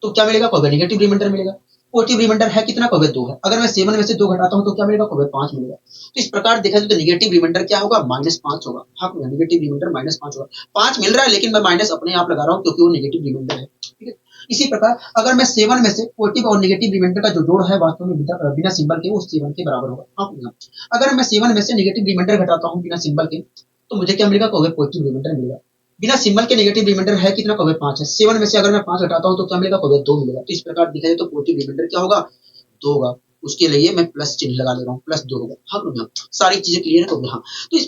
तो क्या मिलेगा, नेगेटिव रिमाइंडर मिलेगा। पॉजिटिव रिमाइंडर है कितना, 2 है। अगर मैं 7 में से 2 घटाता हूं तो क्या मिलेगा, 5 मिलेगा। तो इस प्रकार देखा जाए तो नेगेटिव रिमाइंडर क्या होगा, -5 होगा। हाँ नेगेटिव रिमाइंडर -5 होगा। 5 मिल रहा है लेकिन मैं माइनस अपने आप लगा रहा हूं क्योंकि वो नेगेटिव रिमाइंडर है। ठीक है, इसी प्रकार अगर मैं 7 में से पॉजिटिव और नेगेटिव रिमाइंडर का जो जोड़ है वास्तव में बिना सिंबल के वो 7 के बराबर होगा। हाँ अगर मैं 7 में से नेगेटिव रिमाइंडर घटाता हूँ बिना सिंबल के तो मुझे क्या मिलेगा, पॉजिटिव रिमाइंडर मिलेगा। बिना सिंबल के नेगेटिव रिमाइंडर है कितना, कहोगे 5 है। 7 में से अगर मैं 5 हटाता हूँ तो क्या मिलेगा, कहोगे 2 मिलेगा। तो इस प्रकार दिखा जाए तो पॉजिटिव रिमाइंडर क्या होगा, 2 होगा। उसके लिए मैं प्लस चिन्ह लगा दे रहा हूँ, प्लस 2 होगा। हाँ, सारी चीजें क्लियर है। हाँ, तो इस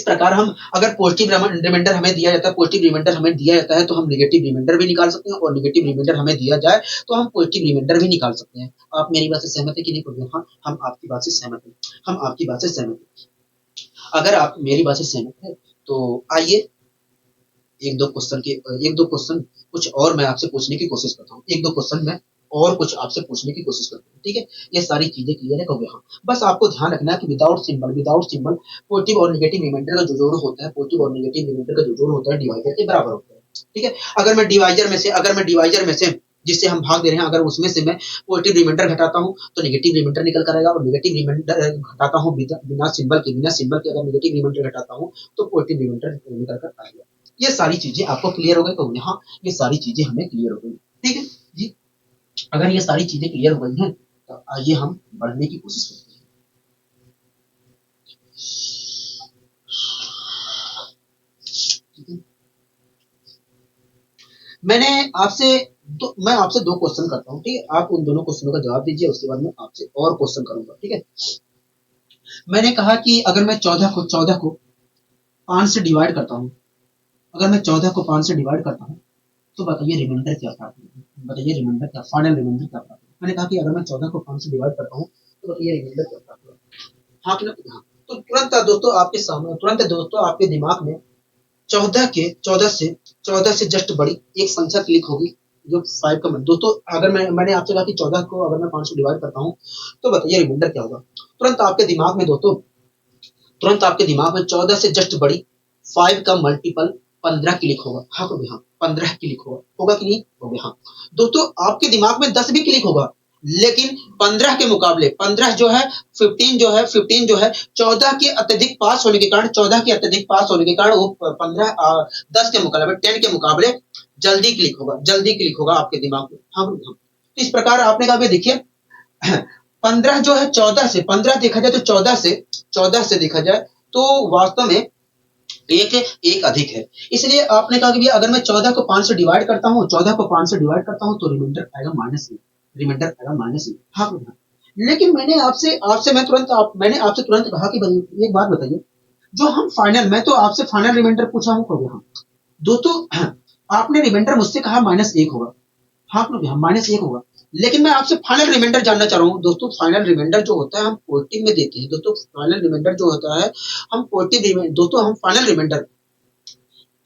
प्रकार हम अगर पॉजिटिव रिमाइंडर हमें दिया जाता है, पॉजिटिव रिमाइंडर हमें दिया जाता है तो हम नेगेटिव रिमाइंडर भी निकाल सकते हैं, और नेगेटिव रिमाइंडर हमें दिया जाए तो हम पॉजिटिव रिमाइंडर भी निकाल सकते हैं। आप मेरी बात से सहमत है कि नहीं? हाँ, हम आपकी बात से सहमत हैं, हम आपकी बात से सहमत हैं। अगर आप मेरी बात से सहमत है तो आइए एक दो क्वेश्चन कुछ और मैं आपसे पूछने की कोशिश करता हूँ। एक दो क्वेश्चन मैं और कुछ आपसे पूछने की कोशिश करता हूँ, ठीक है? ये सारी चीजें क्लियर है, कहोगे हाँ। बस आपको ध्यान रखना है कि विदाउट सिंबल पॉजिटिव और नेगेटिव रिमाइंडर का जो जोड़ होता है, पॉजिटिव और नेगेटिव रिमाइंडर का जो जोड़ होता है डिवाइजर के बराबर होता है, ठीक है? अगर मैं डिवाइजर में से जिससे हम भाग दे रहे हैं, अगर उसमें से मैं पॉजिटिव रिमाइंडर घटाता हूँ तो नेगेटिव रिमाइंडर निकल कर आएगा, और नेगेटिव रिमाइंडर घटाता हूँ बिना सिंबल के अगर नेगेटिव रिमाइंडर घटाता हूँ तो पॉजिटिव रिमाइंडर निकल कर आएगा। ये सारी चीजें आपको क्लियर हो गई, तो हाँ, ये सारी चीजें हमें क्लियर हो गई, ठीक है जी। अगर ये सारी चीजें क्लियर हो गई हैं तो आइए हम बढ़ने की कोशिश करते हैं। ठीक है, मैं आपसे 2 क्वेश्चन करता हूँ, ठीक है? आप उन दोनों क्वेश्चनों का जवाब दीजिए, उसके बाद मैं आपसे और क्वेश्चन करूंगा, ठीक है? मैंने कहा कि अगर मैं 14 को 5 से डिवाइड करता हूँ, अगर मैं 14 को 5 से डिवाइड करता हूँ तो बताइए रिमाइंडर क्या प्राप्त होगा, बताइए रिमाइंडर क्या, फाइनल रिमाइंडर क्या प्राप्त होगा। मैंने कहा कि अगर मैं 14 को 5 से डिवाइड करता हूँ तो बताइए रिमाइंडर क्या प्राप्त होगा। हाँ कि ना? हाँ। तो तुरंत दोस्तों आपके दिमाग में 14 से जस्ट बड़ी एक संख्या क्लिक होगी जो 5 का दोस्तों, अगर मैंने आपसे कहा कि 14 को अगर मैं 5 से डिवाइड करता हूँ तो बताइए रिमाइंडर क्या होगा। तुरंत आपके दिमाग में दोस्तों, तुरंत आपके दिमाग में 14 से जस्ट बड़ी 5 का मल्टीपल 15 क्लिक होगा। हाँ तो हाँ, 15 क्लिक होगा कि नहीं होगा? हाँ दोस्तों, आपके दिमाग में 10 भी क्लिक होगा, लेकिन 15 के मुकाबले 15 जो है 15 जो है 14 के अत्यधिक पास होने के कारण, 14 के अत्यधिक पास होने के कारण वो 15 10 के मुकाबले 10 के मुकाबले जल्दी क्लिक होगा आपके दिमाग में। हाँ, तो इस प्रकार आपने कहा देखिए 15 जो है 14 देखा जाए तो 14 से देखा जाए तो वास्तव में एक अधिक है। इसलिए आपने कहा कि भैया अगर मैं 14 को 5 से डिवाइड करता हूँ, 14 को 5 से डिवाइड करता हूँ तो रिमाइंडर आएगा -1। हाँ, लेकिन मैंने आपसे तुरंत कहा कि भाई एक बात बताइए, जो हम फाइनल, मैं तो आपसे फाइनल रिमाइंडर पूछा हूँ कभी? हाँ दोस्तों, आपने रिमाइंडर मुझसे कहा -1 होगा। हाँ, -1 होगा, लेकिन मैं आपसे फाइनल रिमाइंडर जानना चाह रहा हूँ दोस्तों। फाइनल रिमाइंडर जो होता है हम पॉजिटिव में देते हैं दोस्तों। फाइनल रिमाइंडर जो होता है हम दोस्तों हम फाइनल रिमाइंडर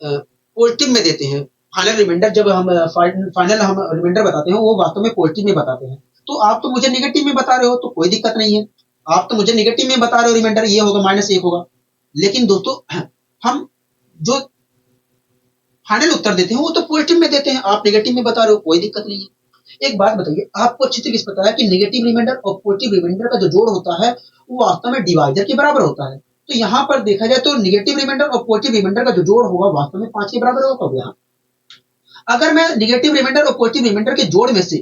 पॉजिटिव में देते हैं। फाइनल रिमाइंडर जब हम फाइनल हम रिमाइंडर बताते हैं वो वास्तव में पॉजिटिव में बताते हैं। तो आप तो मुझे नेगेटिव में बता रहे हो तो कोई दिक्कत नहीं है, आप तो मुझे नेगेटिव में बता रहे हो रिमाइंडर ये होगा -1 होगा, लेकिन दोस्तों हम जो फाइनल उत्तर देते हैं वो तो पॉजिटिव में देते हैं, आप नेगेटिव में बता रहे हो, कोई दिक्कत नहीं है। एक बात बताइए, आपको अच्छी तरह से पता है कि नेगेटिव रिमाइंडर और पॉजिटिव रिमाइंडर का जो जोड़ होता है वो वास्तव में डिवाइजर के बराबर होता है। तो यहाँ पर देखा जाए तो नेगेटिव रिमाइंडर और पॉजिटिव रिमाइंडर का जो जोड़ होगा वास्तव में 5 के बराबर होगा। यहाँ अगर मैं नेगेटिव रिमाइंडर और पॉजिटिव रिमाइंडर के जोड़ में से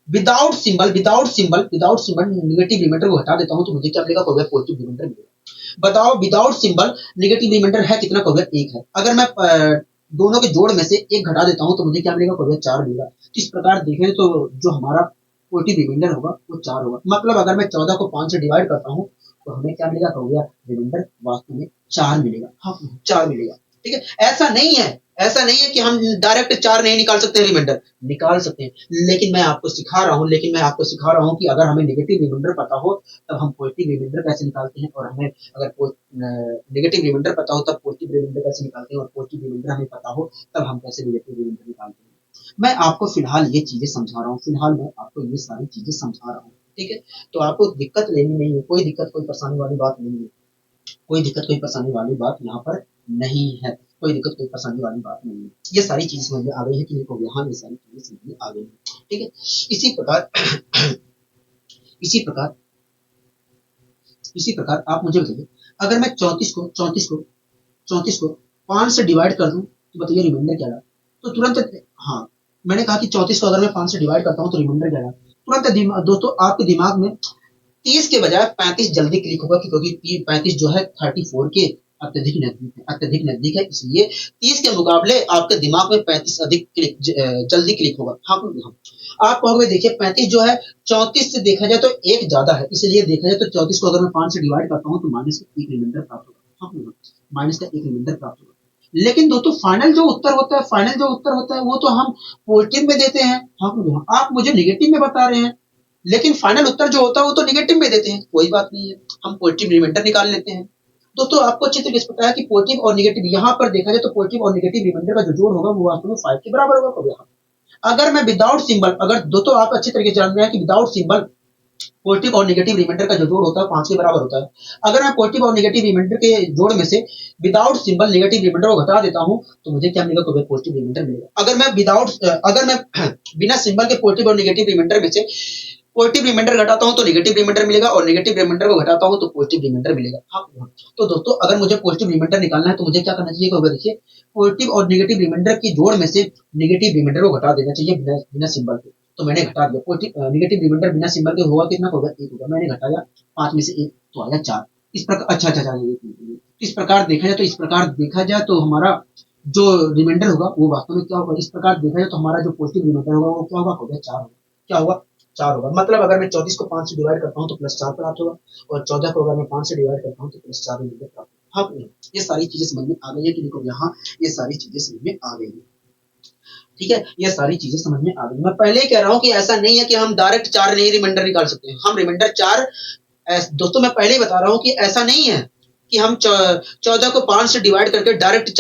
विदाउट सिंबल नेगेटिव रिमाइंडर को हटा देता हूँ तो मुझे क्या मिलेगा, पॉजिटिव रिमाइंडर मिलेगा। बताओ विदाउट सिंबल नेगेटिव रिमाइंडर है कितना, 1 है। अगर मैं दोनों के जोड़ में से 1 घटा देता हूँ तो मुझे क्या मिलेगा, 4 मिलेगा। इस प्रकार देखें तो जो हमारा पॉजिटिव रिमाइंडर होगा वो 4 होगा। मतलब अगर मैं 14 को 5 से डिवाइड करता हूँ तो हमें क्या मिलेगा, रिमाइंडर वास्तव में 4 मिलेगा। हाँ, 4 मिलेगा, ठीक है। ऐसा नहीं है कि हम डायरेक्ट 4 नहीं निकाल सकते, रिमाइंडर निकाल सकते हैं, लेकिन मैं आपको सिखा रहा हूँ कि अगर हमें नेगेटिव रिमाइंडर पता हो तब हम पॉजिटिव रिमाइंडर कैसे निकालते हैं, और हमें अगर नेगेटिव रिमाइंडर पता हो तब पॉजिटिव रिमाइंडर कैसे निकालते हैं, और पॉजिटिव रिमाइंडर हमें पता हो तब हम कैसे नेगेटिव रिमाइंडर निकालते हैं। मैं आपको फिलहाल ये चीजें समझा रहा हूँ, ठीक है। तो आपको दिक्कत लेनी नहीं है, कोई दिक्कत कोई परेशानी वाली बात नहीं है, यहाँ पर नहीं है, कोई दिक्कत कोई परेशानी वाली बात नहीं है। ये सारी चीजें समझ में आ गई है कि नहीं? यहाँ ये सारी चीजें समझ में आ गई है, ठीक है। इसी प्रकार आप मुझे बताइए, अगर मैं 34 को 5 से डिवाइड कर दूं तो बताइए रिमाइंडर क्या आएगा। तो तुरंत, हाँ, मैंने कहा कि 34 को अगर मैं 5 से डिवाइड करता हूँ तो रिमाइंडर क्या आएगा। तुरंत दोस्तों आपके दिमाग में 30 के बजाय 35 जल्दी क्लिक होगा, क्योंकि 35 जो है 34 के अत्यधिक नजदीक है, इसलिए 30 के मुकाबले आपके दिमाग में 35 अधिक जल्दी क्लिक होगा। हाँ, आप कहोगे देखिए 35 जो है 34 से देखा जाए तो एक ज्यादा है, इसलिए देखा जाए तो 34 को अगर मैं 5 से डिवाइड करता हूँ तो माइनस का एक रिमाइंडर प्राप्त होगा। हाँ, माइनस का एक रिमाइंडर प्राप्त होगा। लेकिन दोस्तों फाइनल जो उत्तर होता है वो तो हम पॉजिटिव में देते हैं। हाँ, आप मुझे निगेटिव में बता रहे हैं, लेकिन फाइनल उत्तर जो होता है वो तो निगेटिव में देते हैं। कोई बात नहीं है, हम पॉजिटिव रिमाइंडर निकाल लेते हैं। दोस्तों आपको अच्छी तरीके से पता है कि पॉजिटिव और निगेटिव यहाँ पर देखा जाए तो पॉजिटिव और निगेटिव रिमाइंडर का जो जोड़ होगा वो वास्तव में 5 के बराबर होगा। अगर मैं विदाउट सिंबल, अगर दोस्तों आप अच्छी तरीके से जान रहे हैं कि विदाउट सिंबल पॉजिटिव और नेगेटिव रिमाइंडर का जो जोड़ होता है 5 के बराबर होता है। अगर मैं पॉजिटिव और नेगेटिव रिमाइंडर के जोड़ में से विदाउट सिंबल नेगेटिव रिमाइंडर को घटा देता हूं तो मुझे क्या मिलेगा, तो पॉजिटिव रिमाइंडर मिलेगा। अगर मैं बिना सिंबल के पॉजिटिव और नेगेटिव रिमाइंडर में से पॉजिटिव रिमाइंडर घटाता हूं तो नेगेटिव रिमाइंडर मिलेगा, और नेगेटिव रिमाइंडर को घटाता हूं तो पॉजिटिव रिमाइंडर मिलेगा। हाँ, तो दोस्तों अगर मुझे पॉजिटिव रिमाइंडर निकालना है तो मुझे क्या करना चाहिए, देखिए पॉजिटिव और नेगेटिव रिमाइंडर की जोड़ में से नेगेटिव रिमाइंडर को घटा देना चाहिए बिना सिंबल के। तो मैंने घटा दिया, पॉजिटिव नेगेटिव रिमाइंडर बिना सिंबल के होगा कितना, होगा 1 होगा। मैंने घटाया 5 में से 1 तो आया 4। इस प्रकार इस प्रकार देखा जाए तो हमारा जो रिमाइंडर होगा वो वास्तव में क्या होगा, इस प्रकार देखा जाए तो हमारा जो पॉजिटिव रिमाइंडर होगा वो क्या होगा 4 होगा। क्या होगा, 4 होगा। मतलब अगर मैं 34 को 5 से डिवाइड करता हूँ तो +4 प्राप्त होगा, और 14 को अगर मैं 5 से डिवाइड करता हूँ तो +4 रिमाइंडर प्राप्त होगा। हाँ, ये सारी चीजें समझ में आ गई है कि देखो यहाँ ये सारी चीजें समझ में आ गई है। ठीक है, ये सारी चीजें समझ में आ गई। मैं पहले ही कह रहा हूँ कि ऐसा नहीं है कि हम डायरेक्ट 4 नहीं रिमाइंडर निकाल सकते हैं। हम रिमाइंडर 4 दोस्तों मैं पहले ही बता रहा हूँ कि ऐसा नहीं है कि हम 14 को 5 से डिवाइड करके डायरेक्ट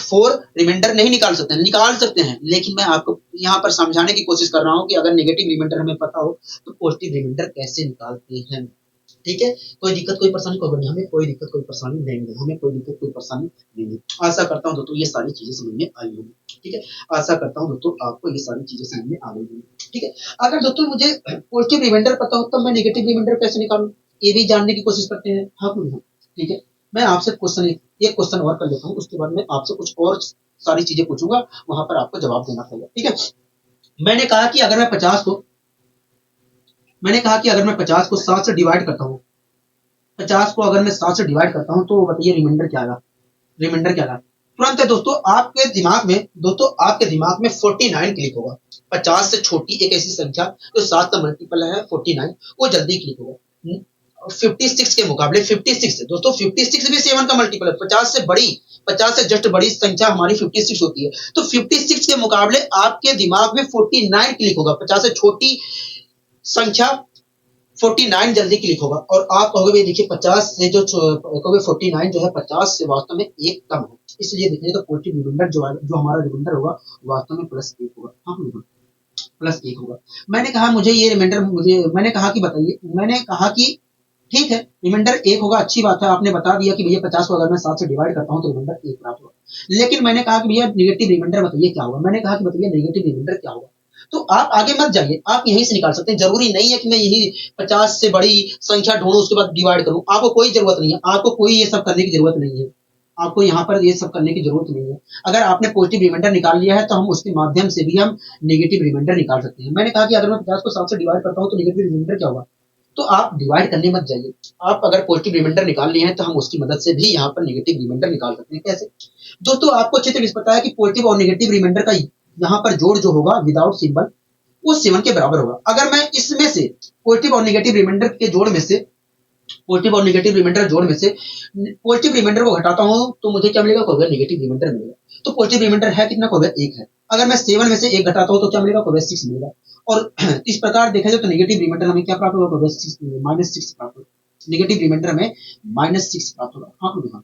4 रिमाइंडर नहीं निकाल सकते हैं, निकाल सकते हैं। लेकिन मैं आपको यहाँ पर समझाने की कोशिश कर रहा हूँ कि अगर नेगेटिव रिमाइंडर हमें पता हो तो पॉजिटिव रिमाइंडर कैसे निकालते हैं। ठीक है, कोई दिक्कत कोई परेशानी को नहीं, हमें कोई दिक्कत कोई परेशानी नहीं है, हमें कोई दिक्कत कोई परेशानी नहीं है। आशा करता हूँ दोस्तों ये सारी चीजें समझ में आई होंगी। ठीक है, आशा करता हूँ दोस्तों आपको ये सारी चीजें समझ में आ गई होंगी। ठीक है, अगर दोस्तों मुझे पॉजिटिव रिमाइंडर पता हो तो मैं नेगेटिव रिमाइंडर कैसे निकालूं, ये भी जानने की कोशिश करते हैं। हाँ, ठीक है, मैं आपसे एक क्वेश्चन और कर लेता हूँ, उसके बाद में आपसे कुछ और सारी चीजें पूछूंगा, वहां पर आपको जवाब देना पड़ेगा। ठीक है, मैंने कहा कि अगर मैं 50 को 7 से डिवाइड करता हूँ, 50 को अगर मैं 7 से डिवाइड करता हूँ तो बताइए रिमाइंडर क्या आएगा। तुरंत है दोस्तों आपके दिमाग में 49 क्लिक होगा। 50 से छोटी एक ऐसी संख्या जो 7 का मल्टीपल है 49, वो जल्दी क्लिक होगा। 56 के मुकाबले 56 है दोस्तों, 56 भी 7 का मल्टीपल है। 50 से जस्ट बड़ी संख्या हमारी 56 होती है, तो 56 के मुकाबले आपके दिमाग में 49 क्लिक होगा। 50 से छोटी संख्या 49 जल्दी क्लिक होगा। और आप कहोगे देखिए 50 से कहोगे 49 जो है 50 से वास्तव में एक कम है, इसलिए देखिए तो पॉजिटिव रिमाइंडर जो हमारा रिमाइंडर होगा वास्तव में +1 होगा। हाँ, +1 होगा। मैंने कहा कि ठीक है रिमाइंडर 1 होगा, अच्छी बात है। आपने बता दिया कि भैया 50 को अगर मैं 7 से डिवाइड करता हूँ तो रिमाइंडर 1 प्राप्त होगा। लेकिन मैंने कहा कि भैया नेगेटिव रिमाइंडर बताइए क्या होगा। मैंने कहा कि बताइए नेगेटिव रिमाइंडर क्या होगा। तो आप आगे मत जाइए, आप यहीं से निकाल सकते हैं। जरूरी नहीं है कि मैं यही 50 से बड़ी संख्या ढूंढूं उसके बाद डिवाइड करूं, आपको कोई जरूरत नहीं है, आपको कोई ये सब करने की जरूरत नहीं है। आपको यहाँ पर ये सब करने की जरूरत नहीं है। अगर आपने पॉजिटिव रिमाइंडर निकाल लिया है तो हम उसके माध्यम से भी हम नेगेटिव रिमाइंडर निकाल सकते हैं। मैंने कहा कि अगर मैं 50 को 7 से डिवाइड करता हूँ तो नेगेटिव रिमाइंडर क्या होगा। तो आप डिवाइड करने मत जाइए, आप अगर पॉजिटिव रिमाइंडर निकाल लिए हैं तो हम उसकी मदद से भी यहाँ पर नेगेटिव रिमाइंडर निकाल सकते हैं। कैसे दोस्तों, आपको अच्छे तरीके से पता है कि पॉजिटिव और नेगेटिव रिमाइंडर का यहाँ पर जोड़ जो होगा विदाउट सिंबल वो 7 के बराबर होगा। अगर मैं इसमें से पॉजिटिव और नेगेटिव रिमाइंडर के जोड़ में से पॉजिटिव और नेगेटिव रिमाइंडर जोड़ में से पॉजिटिव रिमाइंडर को घटाता हूं तो मुझे क्या मिलेगा, होगा नेगेटिव रिमाइंडर मिलेगा। तो पॉजिटिव रिमाइंडर है कितना, होगा 1 है। अगर मैं 7 में से 1 घटाता हूं तो क्या मिलेगा, होगा 6 मिलेगा। और इस प्रकार देखा जाए तो नेगेटिव रिमाइंडर हमें क्या प्राप्त होगा, -6 प्राप्त होगा। नेगेटिव रिमाइंडर हमें -6 प्राप्त होगा। हाँ,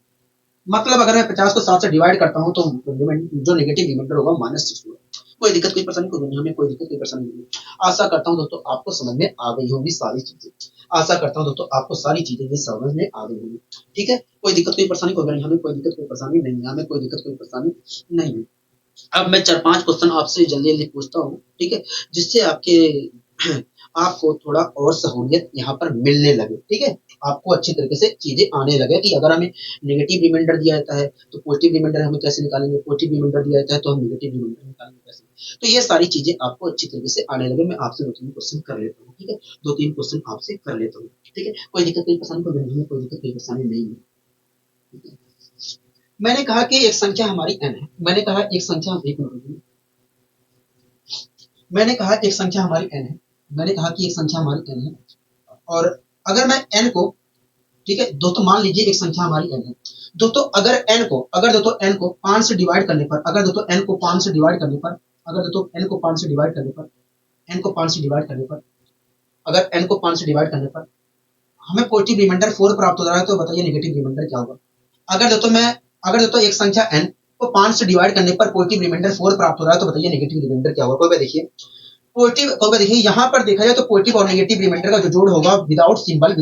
मतलब अगर मैं 50 को 7 से डिवाइड करता हूँ तो जो नेगेटिव रिमाइंडर होगा -6 होगा। कोई दिक्कत कोई परेशानी कोई नहीं, हमें कोई दिक्कत कोई परेशानी नहीं है। आशा करता हूँ दोस्तों आपको समझ में आ गई होंगी सारी चीजें। आशा करता हूँ दोस्तों आपको सारी चीजें ये समझ में आ गई होंगी। नहीं, ठीक है, कोई दिक्कत कोई परेशानी कोई नहीं, हमें कोई दिक्कत कोई परेशानी नहीं है, हमें कोई दिक्कत कोई परेशानी नहीं है। अब मैं 4-5 क्वेश्चन आपसे जल्दी जल्दी पूछता हूँ, ठीक है, जिससे आपको थोड़ा और सहूलियत यहाँ पर मिलने लगे। ठीक है, आपको अच्छी तरीके से चीजें आने लगे कि अगर हमें नेगेटिव रिमाइंडर दिया जाता है तो पॉजिटिव रिमाइंडर हमें कैसे निकालेंगे, पॉजिटिव रिमाइंडर दिया जाता है तो हम नेगेटिव रिमाइंडर निकालेंगे कैसे। तो ये सारी चीजें आपको अच्छी तरीके से आने लगे। मैं आपसे 2-3 क्वेश्चन कर लेता हूँ। ठीक है, 2-3 क्वेश्चन आपसे कर लेता हूँ। ठीक है, कोई दिक्कत कोई परेशानी कोई नहीं है, कोई दिक्कत कोई परेशानी नहीं है। मैंने कहा कि एक संख्या हमारी n है, मैंने कहा एक संख्या एक मिनट, मैंने कहा एक संख्या हमारी n है, मैंने कहा कि एक संख्या हमारी n है, और अगर मैं n को, ठीक है दोस्तों, मान लीजिए एक संख्या हमारी n है दोस्तों, अगर n को, अगर दोस्तों n को 5 से डिवाइड करने पर, अगर दोस्तों n को 5 से डिवाइड करने पर, अगर दोस्तों n को 5 से डिवाइड करने पर, n को 5 से डिवाइड करने पर, अगर n को 5 से डिवाइड करने पर हमें पॉजिटिव रिमाइंडर 4 प्राप्त हो रहा है, तो बताइए नेगेटिव रिमाइंडर क्या होगा। अगर दोस्तों एक संख्या n को 5 से डिवाइड करने पर पॉजिटिव रिमाइंडर 4 प्राप्त हो रहा है, तो बताइए नेगेटिव रिमाइंडर क्या होगा। कोई देखिए पॉजिटिव, कोई देखिए यहाँ पर देखा जाए तो पॉजिटिव और नेगेटिव रिमाइंडर का जो जोड़ होगा विदाउट सिंबल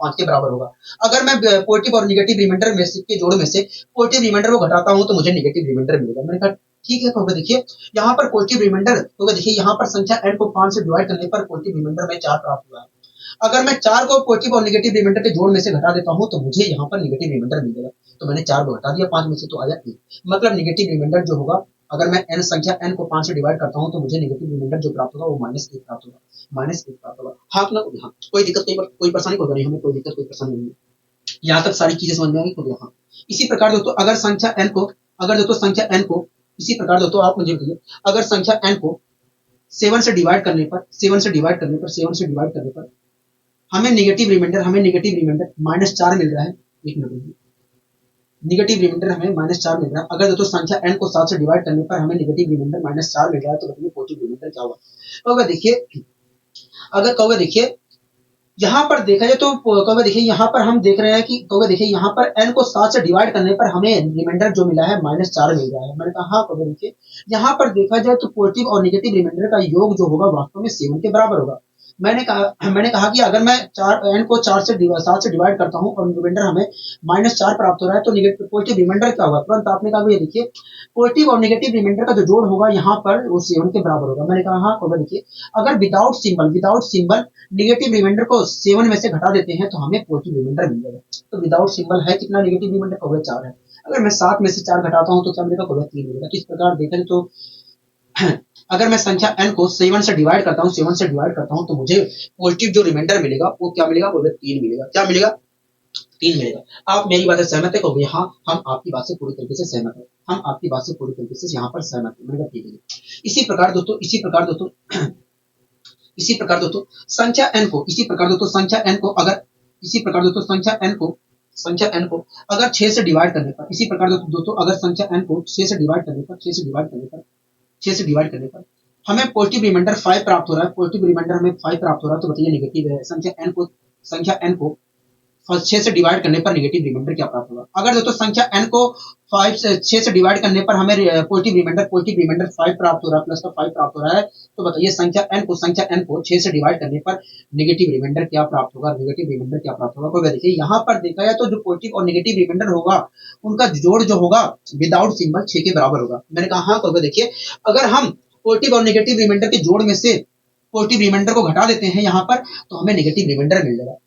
5 के बराबर होगा। अगर मैं पॉजिटिव और नेगेटिव रिमाइंडर में से के जोड़ में से पॉजिटिव रिमाइंडर को घटाता हूं तो मुझे नेगेटिव रिमाइंडर मिलेगा। मैंने कहा ठीक है, तो देखिए यहाँ पर पॉजिटिव रिमाइंडर, तो देखिए यहाँ पर संख्या n को 5 से डिवाइड करने पर पॉजिटिव रिमाइंडर में 4 प्राप्त हुआ है। अगर मैं 4 को पॉजिटिव और नेगेटिव रिमाइंडर के जोड़ में से घटा देता हूं तो मुझे यहाँ पर नेगेटिव रिमाइंडर मिलेगा। तो मैंने 4 को घटा दिया 5 में से, तो आया 1। मतलब नेगेटिव रिमाइंडर जो होगा, अगर मैं n संख्या n को 5 से डिवाइड करता हूं तो मुझे नेगेटिव रिमाइंडर जो प्राप्त होगा वो -1 प्राप्त होगा, -1 प्राप्त होगा। हाँ ना, हाँ कोई दिक्कत, कोई परेशानी होगा नहीं, हमें कोई दिक्कत कोई परेशानी नहीं है। यहाँ तक सारी चीजें समझ में आ गई। तो यहाँ इसी प्रकार दोस्तों अगर संख्या n को, अगर दोस्तों संख्या n को, इसी प्रकार दोस्तों आप मुझे बताइए, अगर संख्या n को 7 से डिवाइड करने पर, 7 से डिवाइड करने पर, 7 से डिवाइड करने पर हमें नेगेटिव रिमाइंडर -4 मिल रहा है। एक मिनट, नेगेटिव रिमाइंडर हमें -4 मिल रहा है। अगर दोस्तों संख्या n को 7 से डिवाइड करने पर हमें नेगेटिव रिमाइंडर -4 मिल रहा है, तो बताइए पॉजिटिव रिमाइंडर क्या होगा। तो अगर देखिए, अगर कहोगे देखिए यहाँ पर देखा जाए तो कहोगे देखिए यहाँ पर हम देख रहे हैं कि कहोगे देखिए यहाँ पर n को 7 से डिवाइड करने पर हमें रिमाइंडर जो मिला है -4 मिल रहा है। मैंने कहा हाँ, कहोगे देखिए यहाँ पर देखा जाए तो पॉजिटिव और नेगेटिव रिमाइंडर का योग जो होगा वास्तव में 7 के बराबर होगा। मैंने कहा कि अगर मैं n को 7 से डिवाइड करता हूँ और रिमाइंडर हमें -4 प्राप्त हो रहा है, तो नेगेटिव पॉजिटिव रिमाइंडर क्या होगा। तुरंत आपने कहा ये देखिए पॉजिटिव और नेगेटिव रिमाइंडर का जो जोड़ होगा यहाँ पर वो 7 के बराबर होगा। मैंने कहा हाँ, कहोगे देखिए अगर विदाउट सिंबल नेगेटिव रिमाइंडर को 7 में से घटा देते हैं तो हमें पॉजिटिव रिमाइंडर मिल जाएगा। तो विदाउट सिंबल है कितना नेगेटिव रिमाइंडर, कहोगे 4 है। अगर मैं 7 में से 4 घटाता हूँ तो क्या मिलेगा, कहोगे 3 मिलेगा। किस प्रकार देखा जाए तो अगर मैं संख्या n को 7 से डिवाइड करता हूँ, 7 से डिवाइड करता हूँ तो मुझे पॉजिटिव जो रिमाइंडर मिलेगा वो क्या मिलेगा, बोले 3 मिलेगा। क्या मिलेगा, 3 मिलेगा। आप मेरी बात से सहमत है, कहोगे हाँ हम आपकी बात से पूरी तरीके से सहमत है, हम आपकी बात से पूरी तरीके से यहाँ पर सहमत है। मैंने कहा ठीक है। इसी प्रकार दोस्तों इसी प्रकार दोस्तों संख्या n को, इसी प्रकार दोस्तों संख्या n को अगर, इसी प्रकार दोस्तों संख्या n को अगर 6 से डिवाइड करने पर, इसी प्रकार दोस्तों अगर संख्या n को 6 से डिवाइड करने पर, 6 से डिवाइड करने पर हमें पॉजिटिव रिमाइंडर 5 प्राप्त हो रहा है, पॉजिटिव रिमाइंडर हमें 5 प्राप्त हो रहा है, तो बताइए नेगेटिव है। संख्या n को 6 से डिवाइड करने पर नेगेटिव रिमाइंडर क्या प्राप्त होगा। अगर दोस्तों संख्या n को 6 से डिवाइड करने पर हमें पॉजिटिव रिमाइंडर 5 प्राप्त हो रहा है, प्लस का 5 प्राप्त हो रहा है, तो बताइए संख्या n को 6 से डिवाइड करने पर नेगेटिव रिमाइंडर क्या प्राप्त होगा, नेगेटिव रिमाइंडर क्या प्राप्त होगा। कोई देखिए यहाँ पर देखा जाए तो जो पॉजिटिव और नेगेटिव रिमाइंडर होगा उनका जोड़ जो होगा विदाउट सिंबल 6 के बराबर होगा। मैंने कहा हाँ, कोई देखिए अगर हम पॉजिटिव और नेगेटिव रिमाइंडर के जोड़ में से पॉजिटिव रिमाइंडर को घटा देते हैं यहाँ पर तो हमें नेगेटिव रिमाइंडर मिल जाएगा।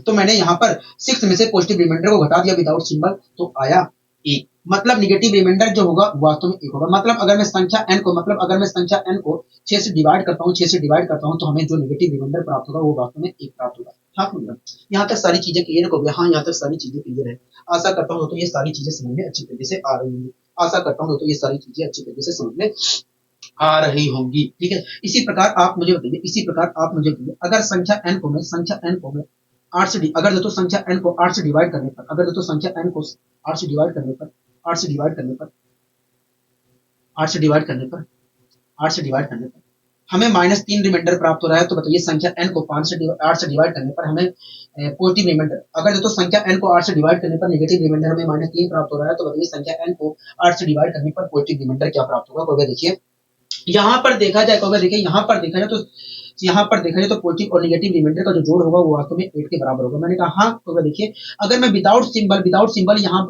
तो मैंने यहाँ पर 6 में से पॉजिटिव रिमाइंडर को घटा दिया विदाउट सिंबल, तो आया 1। मतलब नेगेटिव रिमाइंडर जो होगा वास्तव में 1 होगा। मतलब अगर मैं संख्या n को 6 से डिवाइड करता हूँ तो हमें जो नेगेटिव रिमाइंडर प्राप्त होगा वो वास्तव में 1 प्राप्त होगा। हाँ, यहाँ तक सारी चीजें क्लियर हो गया। हाँ, यहाँ तक सारी चीजें क्लियर है। आशा करता हूँ तो ये सारी चीजें समझ में अच्छी तरीके से आ रही होंगी। आशा करता हूँ तो ये सारी चीजें अच्छी तरीके से समझ में आ रही होंगी। ठीक है, इसी प्रकार आप मुझे बताइए अगर संख्या n को मैं 8 से, अगर दोस्तों संख्या n को 8 से डिवाइड करने पर, अगर दोस्तों संख्या n को 8 से डिवाइड करने पर 8 से डिवाइड करने पर 8 से डिवाइड करने पर 8 से डिवाइड करने पर हमें -3 रिमाइंडर प्राप्त हो रहा है, तो बताइए संख्या n को 8 से डिवाइड करने पर हमें पॉजिटिव रिमाइंडर, अगर दोस्तों संख्या n को 8 से डिवाइड करने पर नेगेटिव रिमाइंडर हमें -3 प्राप्त हो रहा है, तो बताइए संख्या n को 8 से डिवाइड करने पर पॉजिटिव रिमाइंडर क्या प्राप्त होगा। तो देखिए यहाँ पर देखा जाए तो पॉजिटिव और नेगेटिव रिमाइंडर का जो जोड़ होगा वो वास्तव में 8 के बराबर होगा। मैंने कहा हाँ, तो देखिए अगर मैं विदाउट सिंबल यहाँ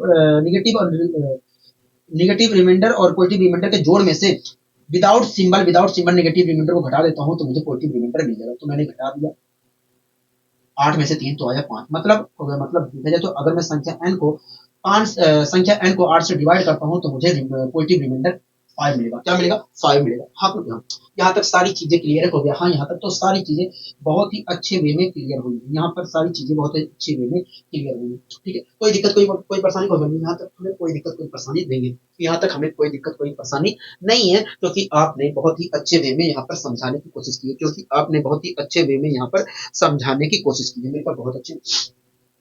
नेगेटिव रिमाइंडर और पॉजिटिव रिमाइंडर के जोड़ में से विदाउट सिंबल नेगेटिव रिमाइंडर को घटा देता हूँ तो मुझे पॉजिटिव रिमाइंडर मिल जाएगा। तो मैंने घटा दिया 8 में से 3 तो आया 5। मतलब देखा जाए तो अगर मैं संख्या n को 8 से डिवाइड करता हूँ तो मुझे पॉजिटिव रिमाइंडर 5 मिलेगा। क्या मिलेगा? 5 मिलेगा। हाँ तो हाँ, यहाँ तक सारी चीजें क्लियर हो गया। हाँ यहाँ तक तो सारी चीजें बहुत ही अच्छे वे में क्लियर हुई। यहाँ पर सारी चीजें बहुत ही अच्छे वे में क्लियर हुई। ठीक है, कोई दिक्कत कोई परेशानी को हमें यहाँ तक हमें कोई दिक्कत कोई परेशानी नहीं है। यहाँ तक हमें कोई दिक्कत कोई परेशानी नहीं है, क्योंकि आपने बहुत ही अच्छे वे में यहाँ पर समझाने की कोशिश की है, क्योंकि आपने बहुत ही अच्छे वे में यहाँ पर समझाने की कोशिश की है। मेरे पास बहुत अच्छी,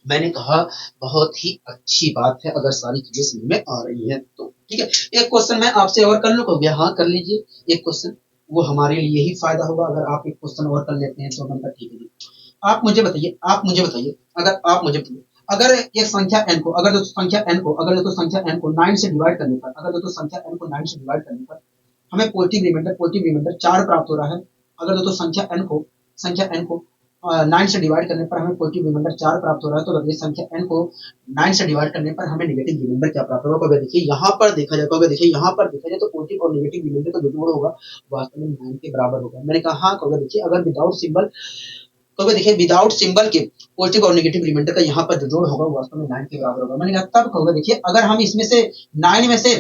मैंने कहा बहुत ही अच्छी बात है अगर सारी चीजें समझ में आ रही हैं तो। ठीक है, एक क्वेश्चन मैं आपसे और कर लूं? हो गया? हाँ कर लीजिए एक क्वेश्चन, वो हमारे लिए ही फायदा होगा अगर आप एक क्वेश्चन और कर लेते हैं तो। मैंने कहा ठीक है जी, आप मुझे बताइए अगर आप मुझे बताइए, अगर एक संख्या n को, अगर दोस्तों संख्या n को, अगर दोस्तों संख्या n को 9 से डिवाइड करने पर, अगर दोस्तों संख्या n को 9 से डिवाइड करने पर हमें पॉजिटिव रिमाइंडर 4 प्राप्त हो रहा है। अगर दोस्तों संख्या n को 9 से डिवाइड करने पर हमें पॉजिटिव रिमाइंडर 4 प्राप्त हो रहा है, तो बताइए संख्या n को 9 से डिवाइड करने पर हमें नेगेटिव रिमाइंडर क्या प्राप्त होगा? अगर देखिए यहाँ पर देखा जाए तो पॉजिटिव और नेगेटिव रिमाइंडर का जो जोड़ होगा वास्तव में 9 के बराबर होगा। मैंने कहा हाँ, कहोगे देखिए अगर विदाउट सिंबल के पॉजिटिव और नेगेटिव रिमाइंडर का यहाँ पर जो जोड़ होगा वास्तव में 9 के बराबर होगा। मैंने कहा तब कहोगे देखिए अगर हम इसमें से 9 में से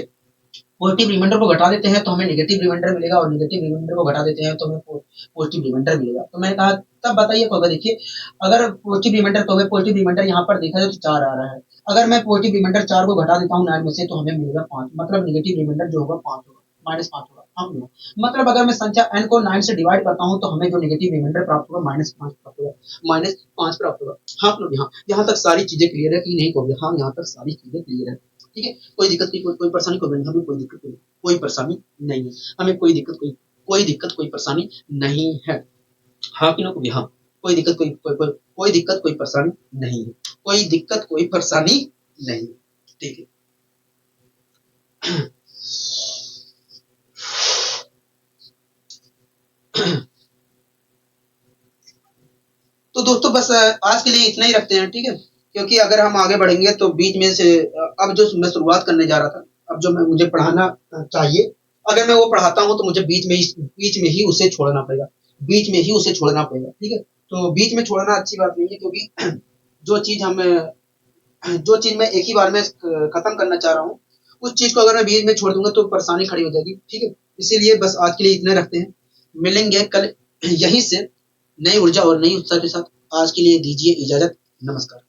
पॉजिटिव रिमाइंडर को घटा देते हैं तो हमें नेगेटिव रिमाइंडर मिलेगा, और नेगेटिव रिमाइंडर को घटा देते हैं तो हमें पॉजिटिव रिमाइंडर मिलेगा। तो मैंने कहा तब बताइए, कहोगे देखिए अगर पॉजिटिव रिमाइंडर यहाँ पर देखा जाए तो 4 आ रहा है, अगर मैं पॉजिटिव रिमाइंडर 4 को घटा देता हूँ 9 में से तो हमें मिलेगा 5, मतलब नेगेटिव रिमाइंडर जो होगा 5 होगा, -5 होगा। हाँ, मतलब अगर मैं संख्या n को 9 से डिवाइड करता हूँ तो हमें जो नेगेटिव रिमाइंडर प्राप्त होगा -5 प्राप्त होगा, -5 प्राप्त होगा। हाँ लोग यहाँ तक सारी चीजें क्लियर है कि नहीं? कहोगे हाँ यहाँ तक सारी चीजें क्लियर है। ठीक है, कोई दिक्कत नहीं, कोई परेशानी को नहीं, हमें कोई दिक्कत नहीं, कोई परेशानी नहीं है, हमें कोई दिक्कत कोई परेशानी नहीं है। हाँ कि ना? हाँ, कोई दिक्कत कोई परेशानी नहीं है, कोई दिक्कत कोई परेशानी नहीं। ठीक है तो दोस्तों बस आज के लिए इतना ही रखते हैं। ठीक है, क्योंकि अगर हम आगे बढ़ेंगे तो बीच में से अब जो मैं शुरुआत करने जा रहा था, अब जो मुझे पढ़ाना चाहिए, अगर मैं वो पढ़ाता हूँ तो मुझे बीच में ही उसे छोड़ना पड़ेगा, ठीक है, तो बीच में छोड़ना अच्छी बात नहीं है, क्योंकि जो चीज मैं एक ही बार में खत्म करना चाह रहा हूँ, उस चीज को अगर मैं बीच में छोड़ दूंगा तो परेशानी खड़ी हो जाएगी। ठीक है, इसीलिए बस आज के लिए इतने रखते हैं, मिलेंगे कल यहीं से नई ऊर्जा और नई उत्साह के साथ। आज के लिए दीजिए इजाजत, नमस्कार।